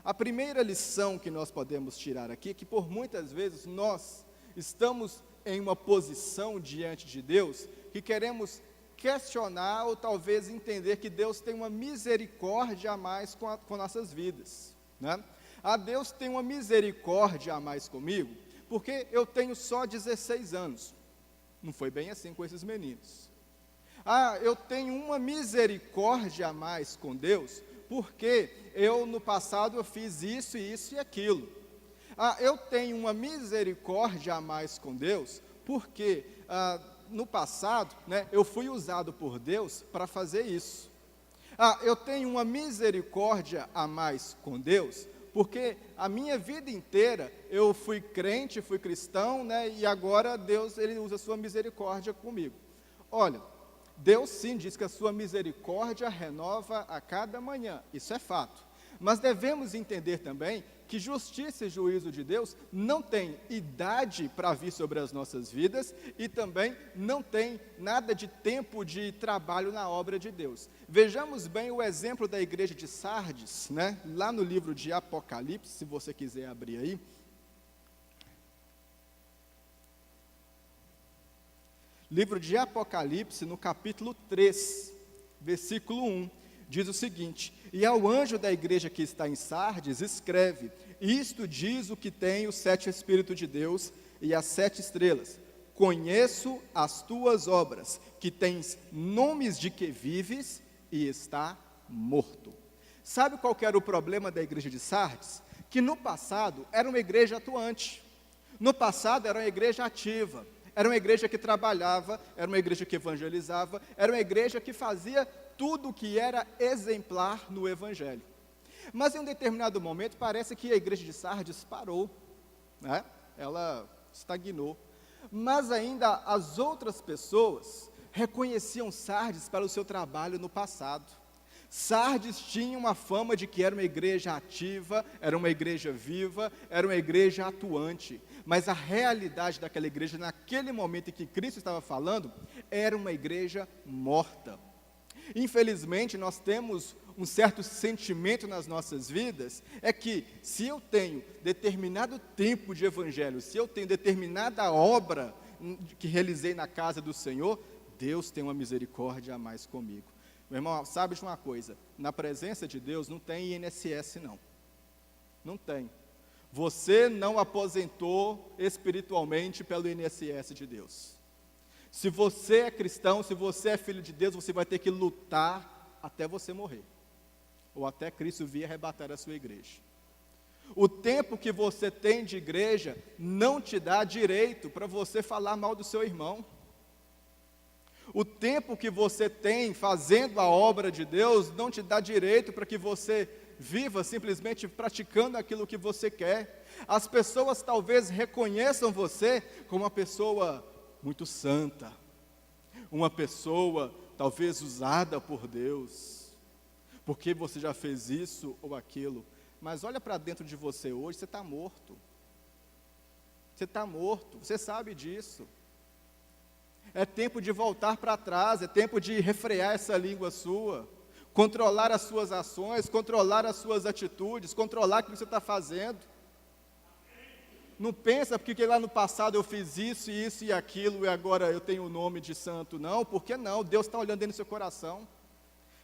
A primeira lição que nós podemos tirar aqui é que por muitas vezes nós estamos em uma posição diante de Deus que queremos questionar ou talvez entender que Deus tem uma misericórdia a mais com nossas vidas, né? Deus tem uma misericórdia a mais comigo, porque eu tenho só 16 anos. Não foi bem assim com esses meninos. Eu tenho uma misericórdia a mais com Deus, porque no passado eu fiz isso, isso e aquilo. Eu tenho uma misericórdia a mais com Deus, porque no passado, né, eu fui usado por Deus para fazer isso. Eu tenho uma misericórdia a mais com Deus, porque a minha vida inteira eu fui crente, fui cristão, né, e agora Deus ele usa a sua misericórdia comigo. Olha, Deus sim diz que a sua misericórdia renova a cada manhã, isso é fato. Mas devemos entender também que justiça e juízo de Deus não tem idade para vir sobre as nossas vidas e também não tem nada de tempo de trabalho na obra de Deus. Vejamos bem o exemplo da igreja de Sardes, né? Lá no livro de Apocalipse, se você quiser abrir aí. Livro de Apocalipse, no capítulo 3, versículo 1. Diz o seguinte: e ao anjo da igreja que está em Sardes, escreve: isto diz o que tem os 7 Espíritos de Deus e as 7 estrelas. Conheço as tuas obras, que tens nomes de que vives e está morto. Sabe qual que era o problema da igreja de Sardes? Que no passado era uma igreja atuante. No passado era uma igreja ativa. Era uma igreja que trabalhava, era uma igreja que evangelizava, era uma igreja que fazia tudo o que era exemplar no Evangelho. Mas em um determinado momento parece que a igreja de Sardes parou, né? Ela estagnou. Mas ainda as outras pessoas reconheciam Sardes pelo seu trabalho no passado. Sardes tinha uma fama de que era uma igreja ativa, era uma igreja viva, era uma igreja atuante. Mas a realidade daquela igreja, naquele momento em que Cristo estava falando, era uma igreja morta. Infelizmente, nós temos um certo sentimento nas nossas vidas, é que se eu tenho determinado tempo de evangelho, se eu tenho determinada obra que realizei na casa do Senhor, Deus tem uma misericórdia a mais comigo. Meu irmão, sabe de uma coisa? Na presença de Deus não tem INSS não. Não tem. Você não aposentou espiritualmente pelo INSS de Deus. Se você é cristão, se você é filho de Deus, você vai ter que lutar até você morrer. Ou até Cristo vir arrebatar a sua igreja. O tempo que você tem de igreja não te dá direito para você falar mal do seu irmão. O tempo que você tem fazendo a obra de Deus não te dá direito para que você viva simplesmente praticando aquilo que você quer. As pessoas talvez reconheçam você como uma pessoa muito santa, uma pessoa talvez usada por Deus, porque você já fez isso ou aquilo. Mas olha para dentro de você hoje, você está morto. Você está morto, você sabe disso. É tempo de voltar para trás, é tempo de refrear essa língua sua, controlar as suas ações, controlar as suas atitudes, controlar o que você está fazendo. Não pensa porque lá no passado eu fiz isso, isso e aquilo, e agora eu tenho o nome de santo. Não, porque não? Deus está olhando dentro do seu coração.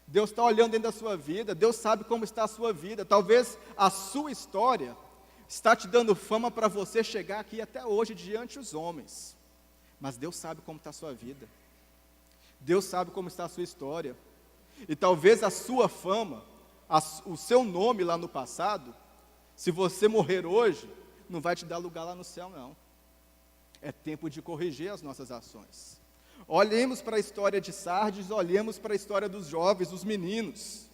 Deus está olhando dentro da sua vida. Deus sabe como está a sua vida. Talvez a sua história está te dando fama para você chegar aqui até hoje diante dos homens. Mas Deus sabe como está a sua vida. Deus sabe como está a sua história. E talvez a sua fama, o seu nome lá no passado, se você morrer hoje, não vai te dar lugar lá no céu, não. É tempo de corrigir as nossas ações. Olhemos para a história de Sardes, olhemos para a história dos jovens, dos meninos.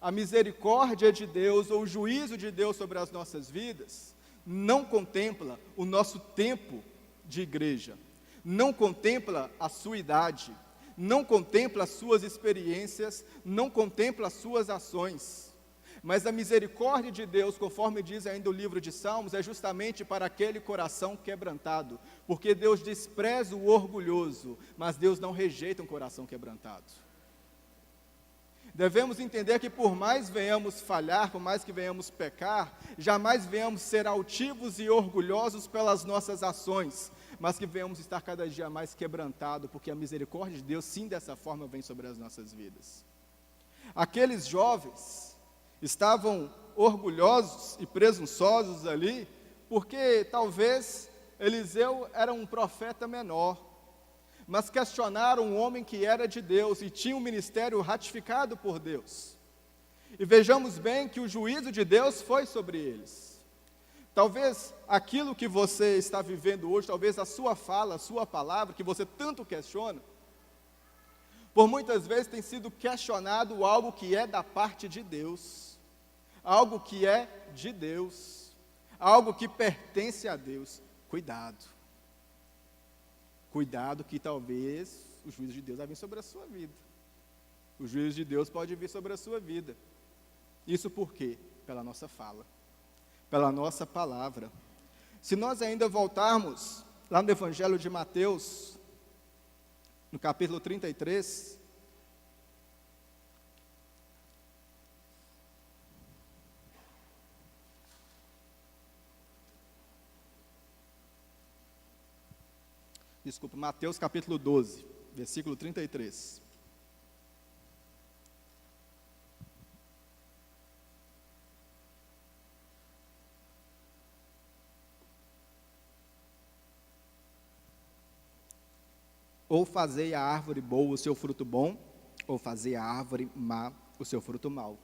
A misericórdia de Deus, ou o juízo de Deus sobre as nossas vidas, não contempla o nosso tempo de igreja, não contempla a sua idade, não contempla as suas experiências, não contempla as suas ações. Mas a misericórdia de Deus, conforme diz ainda o livro de Salmos, é justamente para aquele coração quebrantado, porque Deus despreza o orgulhoso, mas Deus não rejeita um coração quebrantado. Devemos entender que por mais venhamos falhar, por mais que venhamos pecar, jamais venhamos ser altivos e orgulhosos pelas nossas ações, mas que venhamos estar cada dia mais quebrantados, porque a misericórdia de Deus, sim, dessa forma vem sobre as nossas vidas. Aqueles jovens estavam orgulhosos e presunçosos ali, porque talvez Eliseu era um profeta menor, mas questionaram um homem que era de Deus e tinha um ministério ratificado por Deus. E vejamos bem que o juízo de Deus foi sobre eles. Talvez aquilo que você está vivendo hoje, talvez a sua fala, a sua palavra, que você tanto questiona, por muitas vezes tem sido questionado algo que é da parte de Deus, algo que é de Deus, algo que pertence a Deus. Cuidado. Cuidado que talvez o juízo de Deus vai vir sobre a sua vida. O juízo de Deus pode vir sobre a sua vida. Isso por quê? Pela nossa fala, pela nossa palavra. Se nós ainda voltarmos lá no Evangelho de Mateus, no capítulo 33, Mateus capítulo 12, versículo 33. Ou fazei a árvore boa o seu fruto bom, ou fazei a árvore má o seu fruto mau.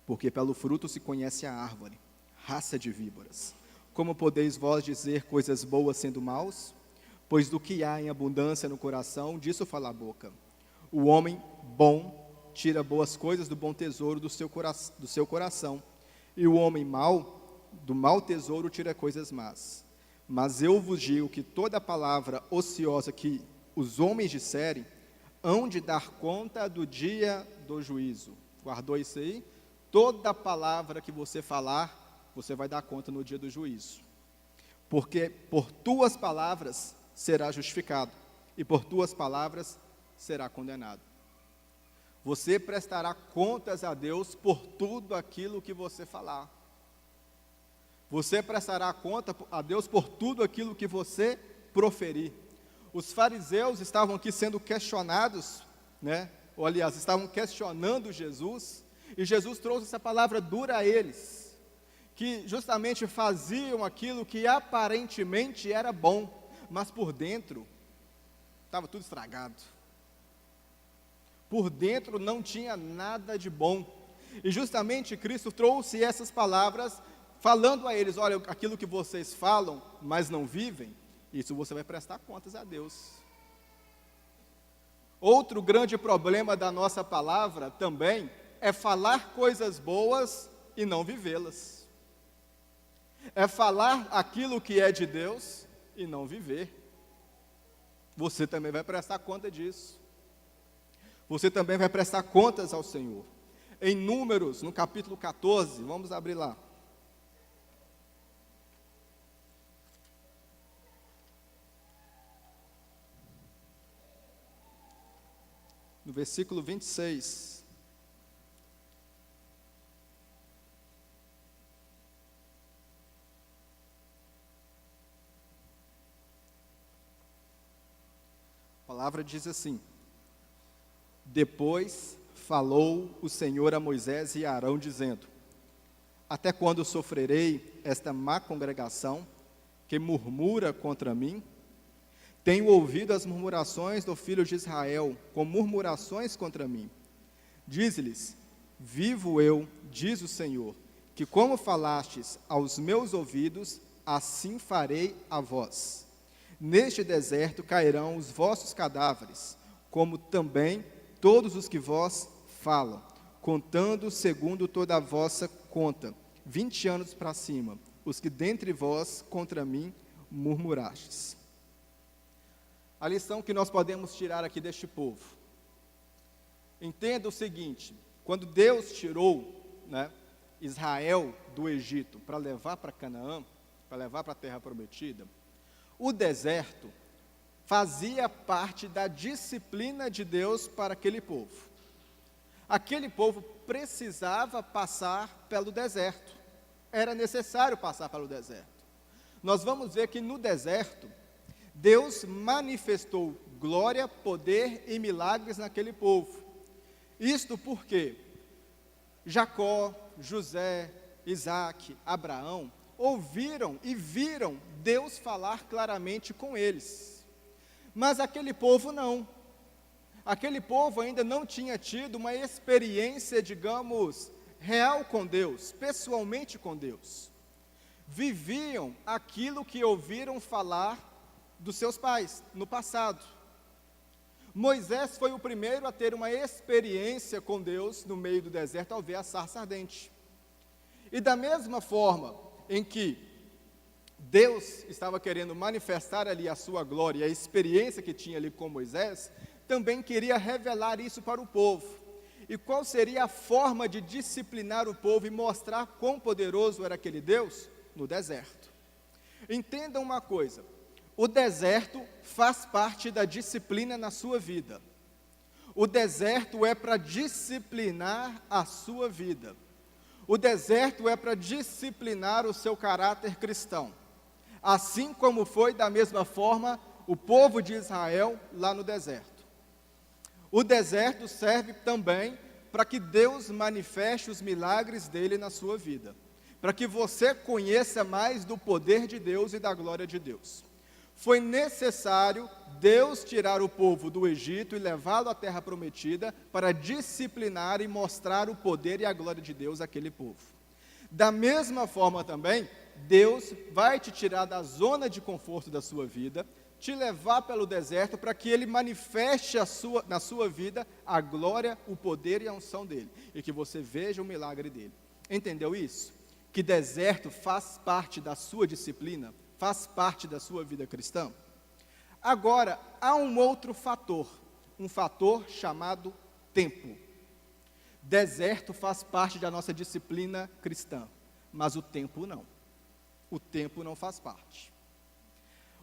Porque pelo fruto se conhece a árvore, raça de víboras. Como podeis vós dizer coisas boas sendo maus? Pois do que há em abundância no coração, disso fala a boca. O homem bom tira boas coisas do bom tesouro do seu coração, e o homem mau, do mau tesouro, tira coisas más. Mas eu vos digo que toda palavra ociosa que os homens disserem, hão de dar conta do dia do juízo. Guardou isso aí? Toda palavra que você falar, você vai dar conta no dia do juízo. Porque por tuas palavras será justificado, e por tuas palavras será condenado. Você prestará contas a Deus por tudo aquilo que você falar. Você prestará conta a Deus por tudo aquilo que você proferir. Os fariseus estavam aqui sendo questionados, ou aliás, estavam questionando Jesus, e Jesus trouxe essa palavra dura a eles, que justamente faziam aquilo que aparentemente era bom, mas por dentro estava tudo estragado. Por dentro não tinha nada de bom. E justamente Cristo trouxe essas palavras, falando a eles: olha, aquilo que vocês falam, mas não vivem, isso você vai prestar contas a Deus. Outro grande problema da nossa palavra também é falar coisas boas e não vivê-las. É falar aquilo que é de Deus e não viver. Você também vai prestar conta disso. Você também vai prestar contas ao Senhor. Em Números, no capítulo 14, vamos abrir lá. No versículo 26. A palavra diz assim: depois falou o Senhor a Moisés e a Arão, dizendo: até quando sofrerei esta má congregação, que murmura contra mim? Tenho ouvido as murmurações do filho de Israel, com murmurações contra mim. Diz-lhes: vivo eu, diz o Senhor, que como falastes aos meus ouvidos, assim farei a vós. Neste deserto cairão os vossos cadáveres, como também todos os que vós falam, contando segundo toda a vossa conta, 20 anos para cima, os que dentre vós contra mim murmurastes. A lição que nós podemos tirar aqui deste povo. Entenda o seguinte, quando Deus tirou, Israel do Egito para levar para Canaã, para levar para a terra prometida, o deserto fazia parte da disciplina de Deus para aquele povo. Aquele povo precisava passar pelo deserto. Era necessário passar pelo deserto. Nós vamos ver que no deserto, Deus manifestou glória, poder e milagres naquele povo. Isto porque Jacó, José, Isaac, Abraão ouviram e viram Deus falar claramente com eles. Mas aquele povo não. Aquele povo ainda não tinha tido uma experiência, digamos, real com Deus, pessoalmente com Deus. Viviam aquilo que ouviram falar dos seus pais no passado. Moisés foi o primeiro a ter uma experiência com Deus no meio do deserto ao ver a sarça ardente. E da mesma forma em que Deus estava querendo manifestar ali a sua glória e a experiência que tinha ali com Moisés, também queria revelar isso para o povo. E qual seria a forma de disciplinar o povo e mostrar quão poderoso era aquele Deus? No deserto. Entenda uma coisa, o deserto faz parte da disciplina na sua vida. O deserto é para disciplinar a sua vida. O deserto é para disciplinar o seu caráter cristão. Assim como foi da mesma forma o povo de Israel lá no deserto. O deserto serve também para que Deus manifeste os milagres dele na sua vida. Para que você conheça mais do poder de Deus e da glória de Deus. Foi necessário Deus tirar o povo do Egito e levá-lo à terra prometida para disciplinar e mostrar o poder e a glória de Deus àquele povo. Da mesma forma também, Deus vai te tirar da zona de conforto da sua vida, te levar pelo deserto para que Ele manifeste na sua vida a glória, o poder e a unção dEle, e que você veja o milagre dEle. Entendeu isso? Que deserto faz parte da sua disciplina, faz parte da sua vida cristã. Agora, há um outro fator, um fator chamado tempo. Deserto faz parte da nossa disciplina cristã, mas o tempo não. O tempo não faz parte.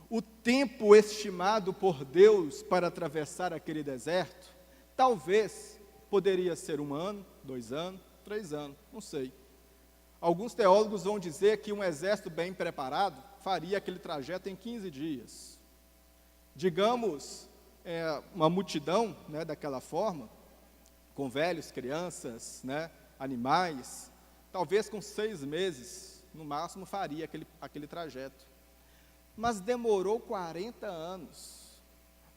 O tempo estimado por Deus para atravessar aquele deserto, talvez poderia ser 1 ano, 2 anos, 3 anos, não sei. Alguns teólogos vão dizer que um exército bem preparado faria aquele trajeto em 15 dias. Digamos, uma multidão, daquela forma, com velhos, crianças, animais, talvez com 6 meses, no máximo, faria aquele trajeto. Mas demorou 40 anos.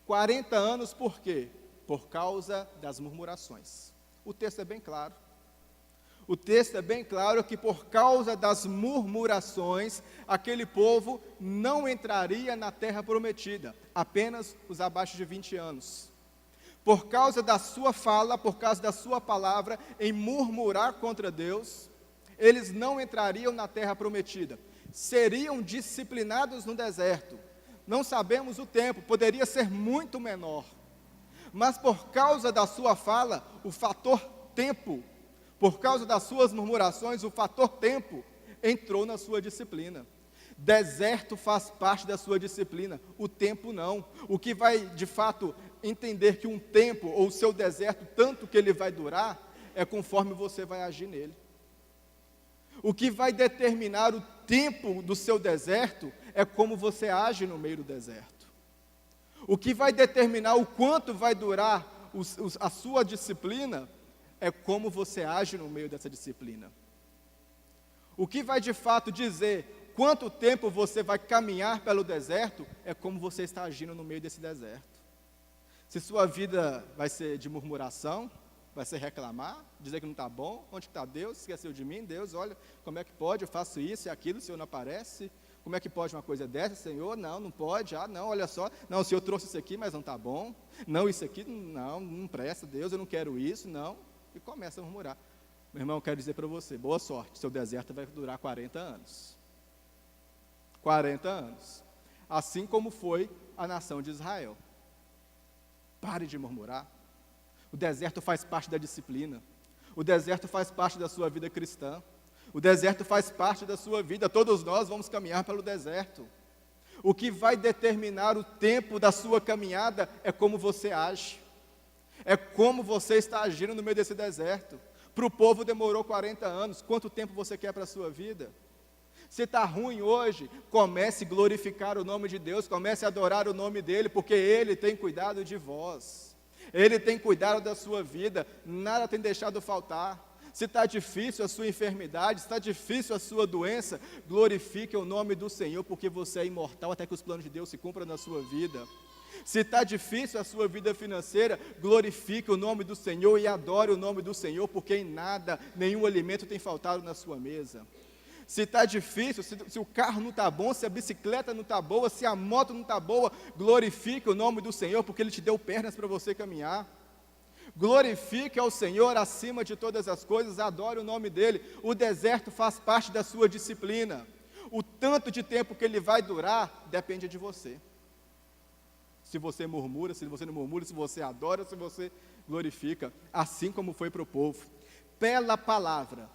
40 anos por quê? Por causa das murmurações. O texto é bem claro. O texto é bem claro que por causa das murmurações, aquele povo não entraria na terra prometida, apenas os abaixo de 20 anos. Por causa da sua fala, por causa da sua palavra, em murmurar contra Deus, eles não entrariam na terra prometida. Seriam disciplinados no deserto. Não sabemos o tempo, poderia ser muito menor. Mas por causa da sua fala, o fator tempo, por causa das suas murmurações, o fator tempo entrou na sua disciplina. Deserto faz parte da sua disciplina, o tempo não. O que vai, de fato, entender que um tempo, ou o seu deserto, tanto que ele vai durar, é conforme você vai agir nele. O que vai determinar o tempo do seu deserto é como você age no meio do deserto. O que vai determinar o quanto vai durar a sua disciplina é como você age no meio dessa disciplina. O que vai de fato dizer quanto tempo você vai caminhar pelo deserto é como você está agindo no meio desse deserto. Se sua vida vai ser de murmuração, vai ser reclamar, dizer que não está bom, onde está Deus, esqueceu de mim, Deus, olha, como é que pode, eu faço isso e aquilo, o Senhor não aparece, Como é que pode uma coisa dessa, Senhor? Não, não pode. Ah, não, olha só. Não, o Senhor trouxe isso aqui, mas não está bom. Não, isso aqui, não presta, Deus, eu não quero isso, não. E começa a murmurar. Meu irmão, eu quero dizer para você, boa sorte, seu deserto vai durar 40 anos. 40 anos. Assim como foi a nação de Israel. Pare de murmurar. O deserto faz parte da disciplina. O deserto faz parte da sua vida cristã. O deserto faz parte da sua vida. Todos nós vamos caminhar pelo deserto. O que vai determinar o tempo da sua caminhada é como você age. É como você está agindo no meio desse deserto. Para o povo demorou 40 anos. Quanto tempo você quer para a sua vida? Se está ruim hoje, comece a glorificar o nome de Deus, comece a adorar o nome dEle, porque Ele tem cuidado de vós. Ele tem cuidado da sua vida, nada tem deixado faltar. Se está difícil a sua enfermidade, se está difícil a sua doença, glorifique o nome do Senhor, porque você é imortal até que os planos de Deus se cumpram na sua vida. Se está difícil a sua vida financeira, glorifique o nome do Senhor e adore o nome do Senhor, porque em nada, nenhum alimento tem faltado na sua mesa. Se está difícil, se o carro não está bom, se a bicicleta não está boa, se a moto não está boa, glorifique o nome do Senhor, porque Ele te deu pernas para você caminhar. Glorifique ao Senhor acima de todas as coisas, adore o nome dEle. O deserto faz parte da sua disciplina. O tanto de tempo que ele vai durar, depende de você. Se você murmura, se você não murmura, se você adora, se você glorifica, assim como foi para o povo. Pela palavra,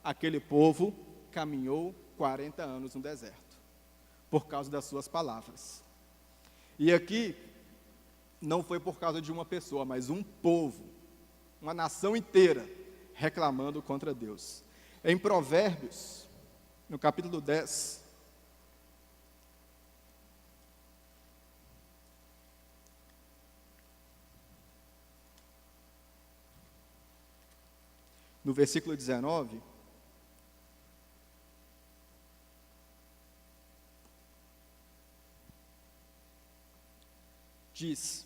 aquele povo caminhou 40 anos no deserto, por causa das suas palavras. E aqui, não foi por causa de uma pessoa, mas um povo, uma nação inteira, reclamando contra Deus. Em Provérbios, no capítulo 10, no versículo 19, diz: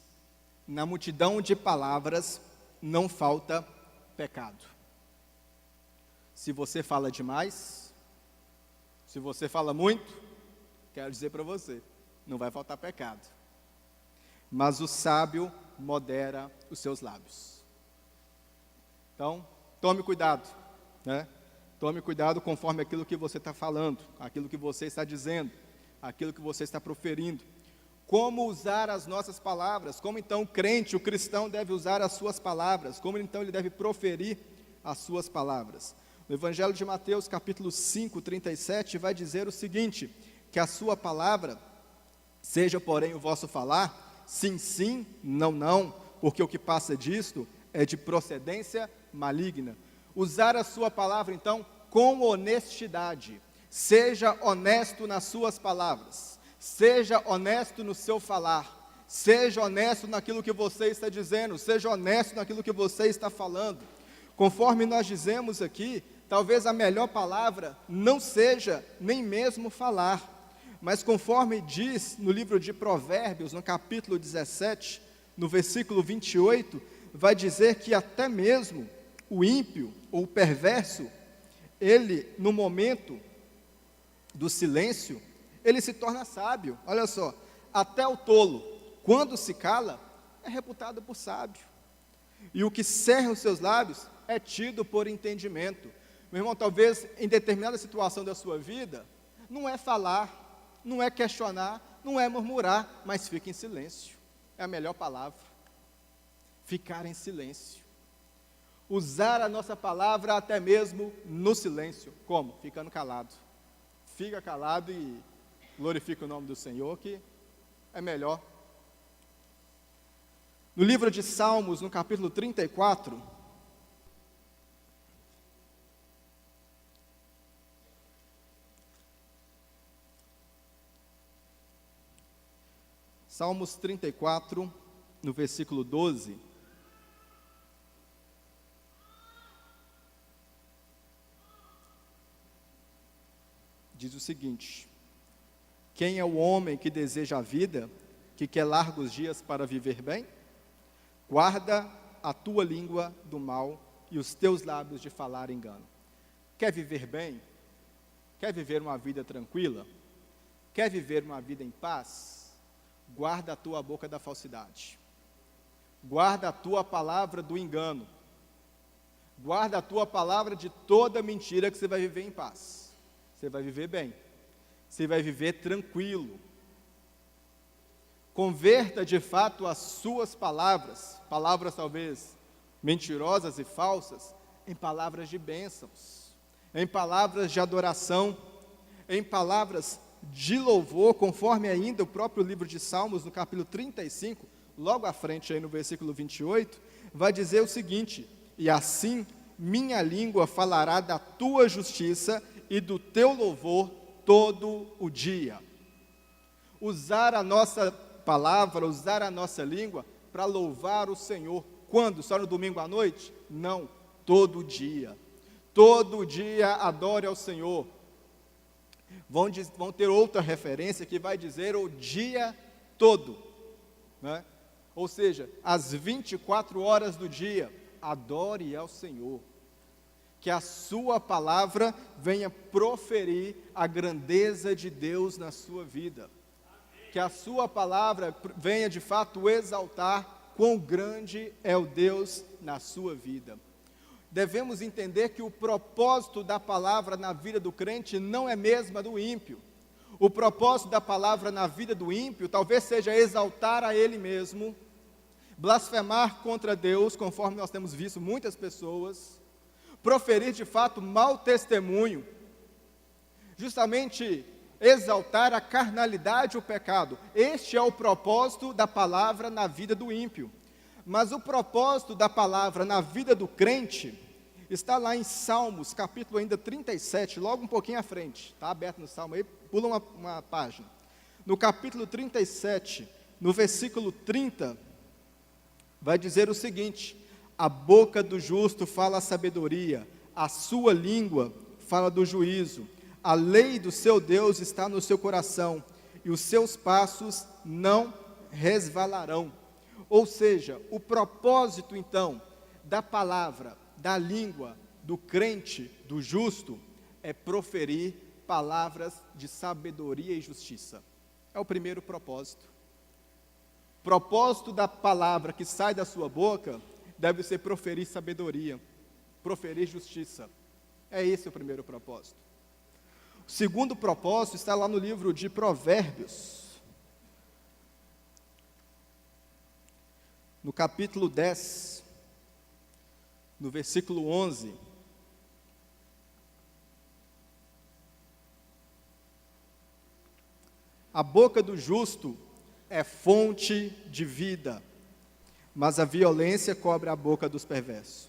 na multidão de palavras não falta pecado. Se você fala demais, se você fala muito, quero dizer para você, não vai faltar pecado. Mas o sábio modera os seus lábios. Então, tome cuidado, né? Tome cuidado conforme aquilo que você está falando, aquilo que você está dizendo, aquilo que você está proferindo. Como usar as nossas palavras, como então o crente, o cristão deve usar as suas palavras, como então ele deve proferir as suas palavras. No Evangelho de Mateus, capítulo 5, 37, vai dizer o seguinte: que a sua palavra seja, porém, o vosso falar, sim, sim, não, não, porque o que passa disto é de procedência maligna. Usar a sua palavra, então, com honestidade. Seja honesto nas suas palavras. Seja honesto no seu falar, seja honesto naquilo que você está dizendo, seja honesto naquilo que você está falando. Conforme nós dizemos aqui, talvez a melhor palavra não seja nem mesmo falar, mas conforme diz no livro de Provérbios, no capítulo 17, no versículo 28, vai dizer que até mesmo o ímpio ou o perverso, ele, no momento do silêncio, ele se torna sábio. Olha só, até o tolo, quando se cala, é reputado por sábio. E o que cerra os seus lábios é tido por entendimento. Meu irmão, talvez em determinada situação da sua vida, não é falar, não é questionar, não é murmurar, mas fique em silêncio. É a melhor palavra. Ficar em silêncio. Usar a nossa palavra até mesmo no silêncio. Como? Ficando calado. Fica calado e glorifica o nome do Senhor, que é melhor. No livro de Salmos, no capítulo 34, Salmos 34, no versículo 12, diz o seguinte: quem é o homem que deseja a vida, que quer largos dias para viver bem? Guarda a tua língua do mal e os teus lábios de falar engano. Quer viver bem? Quer viver uma vida tranquila? quer viver uma vida em paz? Guarda a tua boca da falsidade. Guarda a tua palavra do engano. Guarda a tua palavra de toda mentira, que você vai viver em paz. Você vai viver bem. Você vai viver tranquilo. Converta de fato as suas palavras, palavras talvez mentirosas e falsas, em palavras de bênçãos, em palavras de adoração, em palavras de louvor, conforme ainda o próprio livro de Salmos, no capítulo 35, logo à frente aí no versículo 28, vai dizer o seguinte: e assim minha língua falará da tua justiça e do teu louvor todo o dia. Usar a nossa palavra, usar a nossa língua para louvar o Senhor. Quando? Só no domingo à noite? Não, todo dia. Todo dia adore ao Senhor. Vão ter outra referência que vai dizer o dia todo, né? Ou seja, as 24 horas do dia, adore ao Senhor. Que a sua palavra venha proferir a grandeza de Deus na sua vida. Que a sua palavra venha de fato exaltar quão grande é o Deus na sua vida. Devemos entender que o propósito da palavra na vida do crente não é mesmo do ímpio. O propósito da palavra na vida do ímpio talvez seja exaltar a ele mesmo, blasfemar contra Deus, conforme nós temos visto muitas pessoas, proferir de fato mau testemunho, justamente exaltar a carnalidade e o pecado. Este é o propósito da palavra na vida do ímpio. Mas o propósito da palavra na vida do crente está lá em Salmos, capítulo ainda 37, logo um pouquinho à frente. Está aberto no Salmo aí, pula uma página. No capítulo 37, no versículo 30, vai dizer o seguinte: a boca do justo fala a sabedoria, a sua língua fala do juízo. A lei do seu Deus está no seu coração, e os seus passos não resvalarão. Ou seja, o propósito então da palavra, da língua, do crente, do justo, é proferir palavras de sabedoria e justiça. É o primeiro propósito. O propósito da palavra que sai da sua boca deve ser proferir sabedoria, proferir justiça. É esse o primeiro propósito. O segundo propósito está lá no livro de Provérbios, no capítulo 10, no versículo 11. A boca do justo é fonte de vida, mas a violência cobre a boca dos perversos.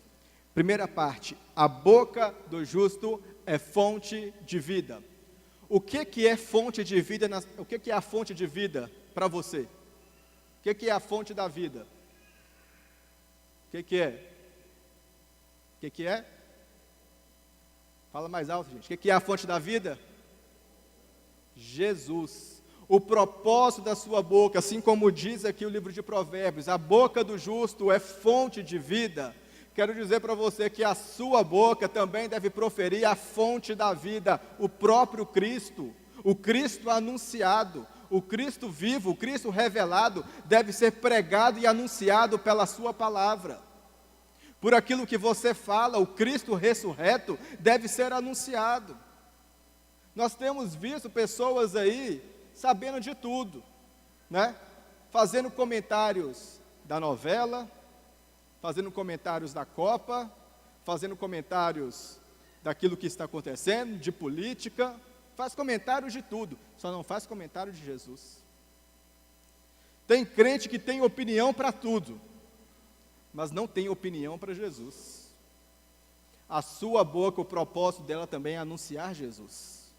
Primeira parte, a boca do justo é fonte de vida. O que é fonte de vida? O que é a fonte de vida para você? O que é a fonte da vida? O que é? O que é? Fala mais alto, gente. O que é a fonte da vida? Jesus. O propósito da sua boca, assim como diz aqui o livro de Provérbios, a boca do justo é fonte de vida. Quero dizer para você que a sua boca também deve proferir a fonte da vida, o próprio Cristo, o Cristo anunciado, o Cristo vivo, o Cristo revelado, deve ser pregado e anunciado pela sua palavra. Por aquilo que você fala, o Cristo ressurreto deve ser anunciado. Nós temos visto pessoas aí sabendo de tudo, né? Fazendo comentários da novela, fazendo comentários da Copa, fazendo comentários daquilo que está acontecendo, de política, faz comentários de tudo, só não faz comentário de Jesus. Tem crente que tem opinião para tudo, mas não tem opinião para Jesus. A sua boca, o propósito dela também é anunciar Jesus,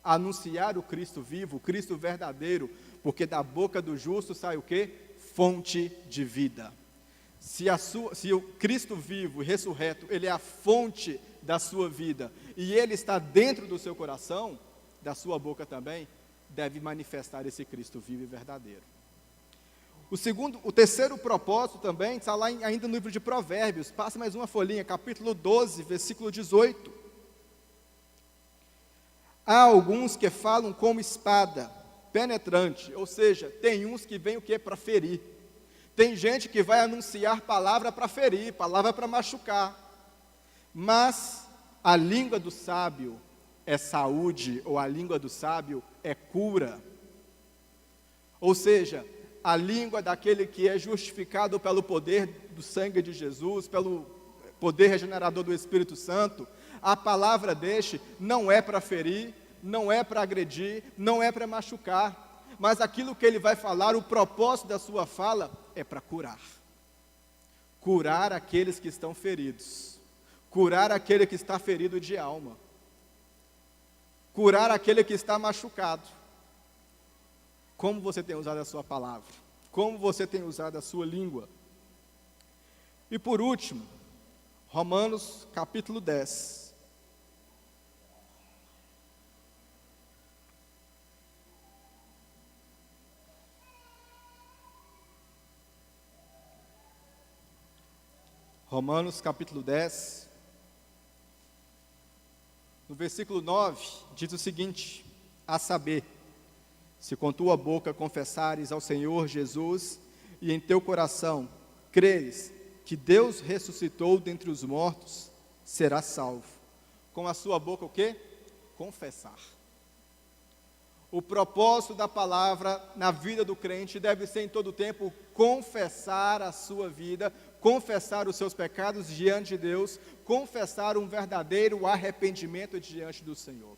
anunciar o Cristo vivo, o Cristo verdadeiro, porque da boca do justo sai o quê? Fonte de vida. Se o Cristo vivo e ressurreto, ele é a fonte da sua vida, e ele está dentro do seu coração, da sua boca também, deve manifestar esse Cristo vivo e verdadeiro. O terceiro propósito também está lá ainda no livro de Provérbios. Passa mais uma folhinha, capítulo 12, versículo 18. Há alguns que falam como espada, penetrante, ou seja, tem uns que vêm o que? Para ferir. Tem gente que vai anunciar palavra para ferir, palavra para machucar. Mas a língua do sábio é saúde, ou a língua do sábio é cura. Ou seja, a língua daquele que é justificado pelo poder do sangue de Jesus, pelo poder regenerador do Espírito Santo, a palavra deste não é para ferir, não é para agredir, não é para machucar, mas aquilo que ele vai falar, o propósito da sua fala é para curar. Curar aqueles que estão feridos, curar aquele que está ferido de alma, curar aquele que está machucado. Como você tem usado a sua palavra? Como você tem usado a sua língua? E por último, Romanos capítulo 10. Romanos capítulo 10, no versículo 9, diz o seguinte: a saber, se com tua boca confessares ao Senhor Jesus, e em teu coração creres que Deus ressuscitou dentre os mortos, serás salvo. Com a sua boca o quê? Confessar. O propósito da palavra na vida do crente deve ser em todo o tempo confessar a sua vida, confessar os seus pecados diante de Deus, confessar um verdadeiro arrependimento diante do Senhor.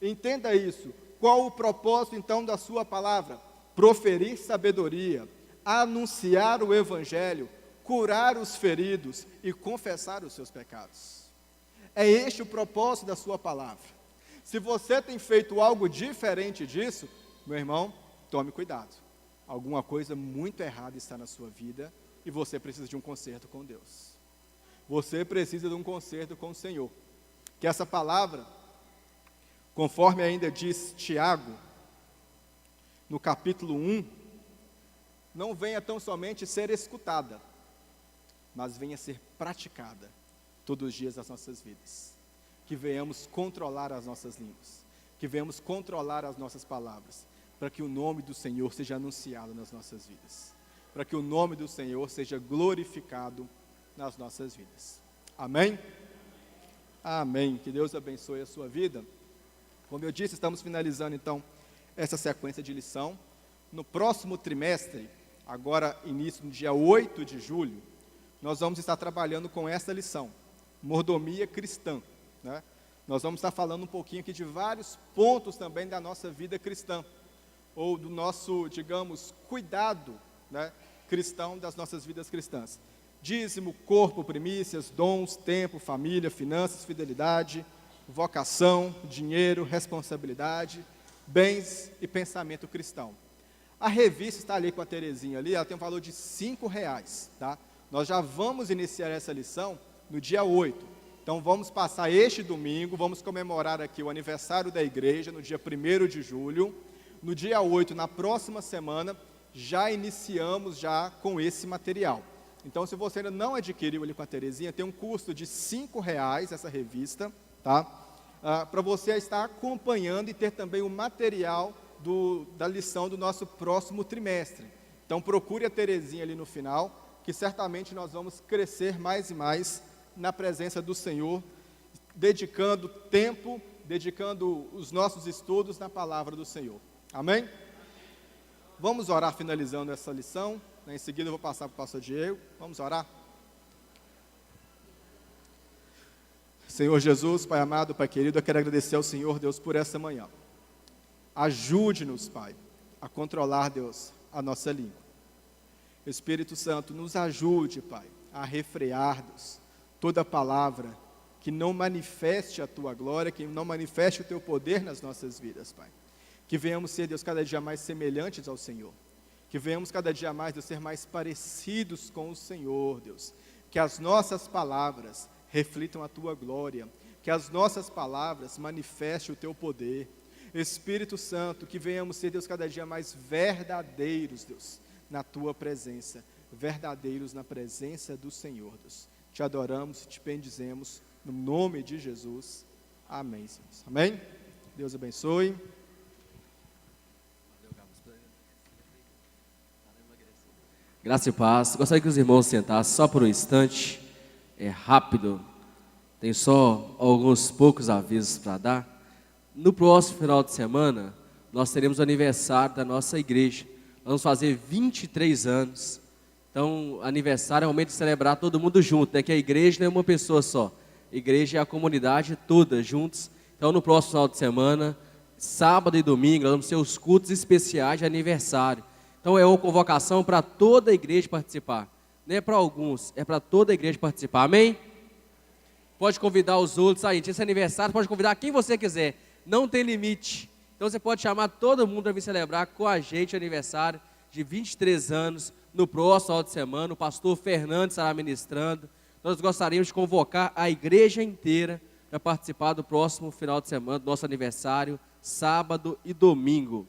Entenda isso. Qual o propósito então da sua palavra? Proferir sabedoria, anunciar o evangelho, curar os feridos e confessar os seus pecados. É este o propósito da sua palavra. Se você tem feito algo diferente disso, meu irmão, tome cuidado. Alguma coisa muito errada está na sua vida e você precisa de um conserto com Deus. Você precisa de um conserto com o Senhor. Que essa palavra, conforme ainda diz Tiago, no capítulo 1, não venha tão somente ser escutada, mas venha ser praticada todos os dias das nossas vidas. Que venhamos controlar as nossas línguas, que venhamos controlar as nossas palavras, para que o nome do Senhor seja anunciado nas nossas vidas, para que o nome do Senhor seja glorificado nas nossas vidas. Amém? Amém. Que Deus abençoe a sua vida. Como eu disse, estamos finalizando então essa sequência de lição. No próximo trimestre, agora início no dia 8 de julho, nós vamos estar trabalhando com essa lição, mordomia cristã. Né? Nós vamos estar falando um pouquinho aqui de vários pontos também da nossa vida cristã, ou do nosso, digamos, cuidado, né, cristão, das nossas vidas cristãs. Dízimo, corpo, primícias, dons, tempo, família, finanças, fidelidade, vocação, dinheiro, responsabilidade, bens e pensamento cristão. A revista está ali com a Terezinha ali, ela tem um valor de R$5, tá? Nós já vamos iniciar essa lição no dia 8. Então vamos passar este domingo, vamos comemorar aqui o aniversário da igreja no dia 1º de julho. No dia 8, na próxima semana, já iniciamos já com esse material. Então, se você ainda não adquiriu ali com a Terezinha, tem um custo de R$5 essa revista, tá? Para você estar acompanhando e ter também o material da lição do nosso próximo trimestre. Então, procure a Terezinha ali no final, que certamente nós vamos crescer mais e mais na presença do Senhor, dedicando tempo, dedicando os nossos estudos na palavra do Senhor. Amém? Vamos orar finalizando essa lição. Em seguida eu vou passar para o pastor Diego. Vamos orar? Senhor Jesus, Pai amado, Pai querido, eu quero agradecer ao Senhor, Deus, por essa manhã. Ajude-nos, Pai, a controlar, Deus, a nossa língua. Espírito Santo, nos ajude, Pai, a refrear, Deus, toda palavra que não manifeste a Tua glória, que não manifeste o Teu poder nas nossas vidas, Pai. Que venhamos ser, Deus, cada dia mais semelhantes ao Senhor. Que venhamos cada dia mais, Deus, ser mais parecidos com o Senhor, Deus. Que as nossas palavras reflitam a Tua glória. Que as nossas palavras manifestem o Teu poder. Espírito Santo, que venhamos ser, Deus, cada dia mais verdadeiros, Deus, na Tua presença. Verdadeiros na presença do Senhor, Deus. Te adoramos e te bendizemos, no nome de Jesus. Amém, Senhor. Amém? Deus abençoe. Valeu, Graça e paz. Gostaria que os irmãos sentassem só por um instante. É rápido. Tem só alguns poucos avisos para dar. No próximo final de semana, nós teremos o aniversário da nossa igreja. Nós vamos fazer 23 anos. Então, aniversário é o momento de celebrar todo mundo junto, né? Que a igreja não é uma pessoa só. A igreja é a comunidade toda juntos. Então, no próximo final de semana, sábado e domingo, nós vamos ter os cultos especiais de aniversário. Então, é uma convocação para toda a igreja participar. Não é para alguns, é para toda a igreja participar. Amém? Pode convidar os outros. Aí, esse aniversário, pode convidar quem você quiser. Não tem limite. Então, você pode chamar todo mundo para vir celebrar com a gente o aniversário de 23 anos. No próximo final de semana, o pastor Fernando estará ministrando. Nós gostaríamos de convocar a igreja inteira para participar do próximo final de semana, do nosso aniversário, sábado e domingo.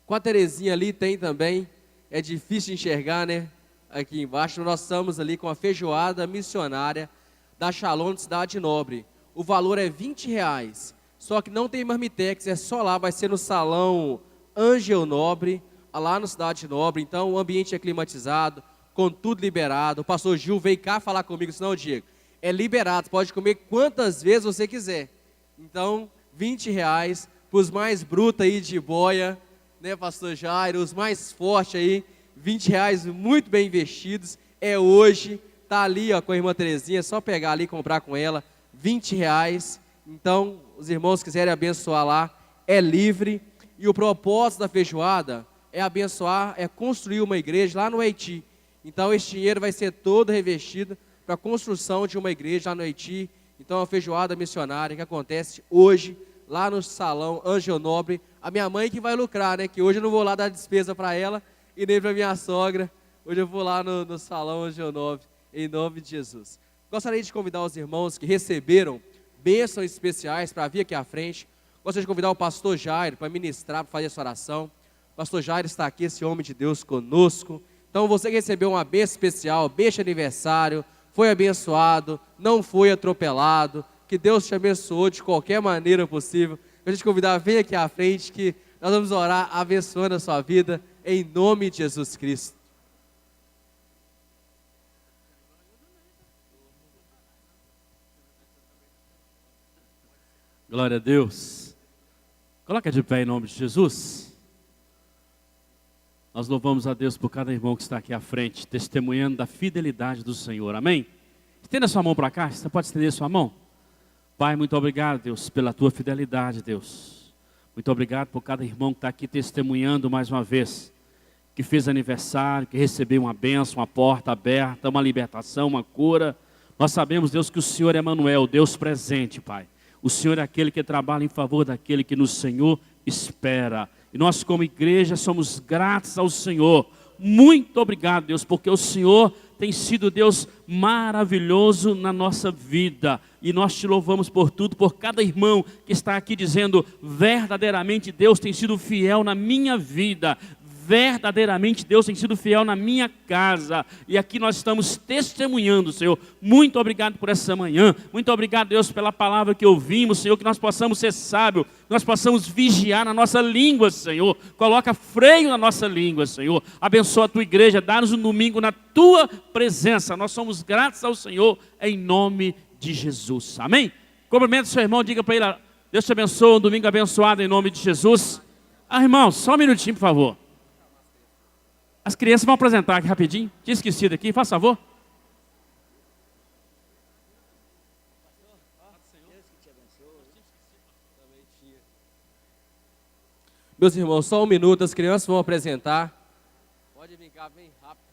Com a Terezinha ali tem também, é difícil de enxergar, né? Aqui embaixo, nós estamos ali com a feijoada missionária da Shalom de Cidade Nobre. O valor é R$20, só que não tem marmitex, é só lá, vai ser no salão Ângel Nobre, lá no Cidade Nobre. Então o ambiente é climatizado, com tudo liberado. O pastor Gil veio cá falar comigo, senão, Diego, é liberado, pode comer quantas vezes você quiser. Então, R$20, para os mais brutos aí de boia, né, pastor Jairo, os mais fortes aí, R$20 muito bem investidos, é hoje, tá ali ó, com a irmã Terezinha, é só pegar ali e comprar com ela, R$20, então, os irmãos quiserem abençoar lá, é livre, e o propósito da feijoada é abençoar, é construir uma igreja lá no Haiti, então esse dinheiro vai ser todo revestido para a construção de uma igreja lá no Haiti, então a feijoada missionária que acontece hoje, lá no salão Ângel Nobre, a minha mãe que vai lucrar, né? Que hoje eu não vou lá dar despesa para ela e nem para minha sogra. Hoje eu vou lá no salão Ângel Nobre, em nome de Jesus. Gostaria de convidar os irmãos que receberam bênçãos especiais para vir aqui à frente. Gostaria de convidar o pastor Jairo para ministrar, para fazer essa oração. O pastor Jairo está aqui, esse homem de Deus conosco. Então você que recebeu uma bênção especial, bênção de aniversário, foi abençoado, não foi atropelado, que Deus te abençoou de qualquer maneira possível. Eu te convidar, vem aqui à frente que nós vamos orar abençoando a sua vida em nome de Jesus Cristo. Glória a Deus. Coloca de pé em nome de Jesus. Nós louvamos a Deus por cada irmão que está aqui à frente, testemunhando da fidelidade do Senhor. Amém? Estenda sua mão para cá, você pode estender sua mão? Pai, muito obrigado, Deus, pela tua fidelidade, Deus. Muito obrigado por cada irmão que está aqui testemunhando mais uma vez, que fez aniversário, que recebeu uma bênção, uma porta aberta, uma libertação, uma cura. Nós sabemos, Deus, que o Senhor é Emanuel, Deus presente, Pai. O Senhor é aquele que trabalha em favor daquele que no Senhor espera. E nós, como igreja, somos gratos ao Senhor. Muito obrigado, Deus, porque o Senhor tem sido, Deus, maravilhoso na nossa vida. E nós te louvamos por tudo, por cada irmão que está aqui dizendo, verdadeiramente Deus tem sido fiel na minha vida. Verdadeiramente Deus tem sido fiel na minha casa. E aqui nós estamos testemunhando, Senhor. Muito obrigado por essa manhã. Muito obrigado, Deus, pela palavra que ouvimos, Senhor. Que nós possamos ser sábios, que nós possamos vigiar na nossa língua, Senhor. Coloca freio na nossa língua, Senhor. Abençoa a tua igreja, dá-nos um domingo na tua presença. Nós somos gratos ao Senhor em nome de Jesus. Amém? Cumprimenta seu irmão, diga para ele, Deus te abençoe, um domingo abençoado em nome de Jesus. Irmão, só um minutinho, por favor. As crianças vão apresentar aqui rapidinho. Tinha esquecido aqui, faz favor. Meus irmãos, só um minuto, as crianças vão apresentar. Pode vir cá bem rápido.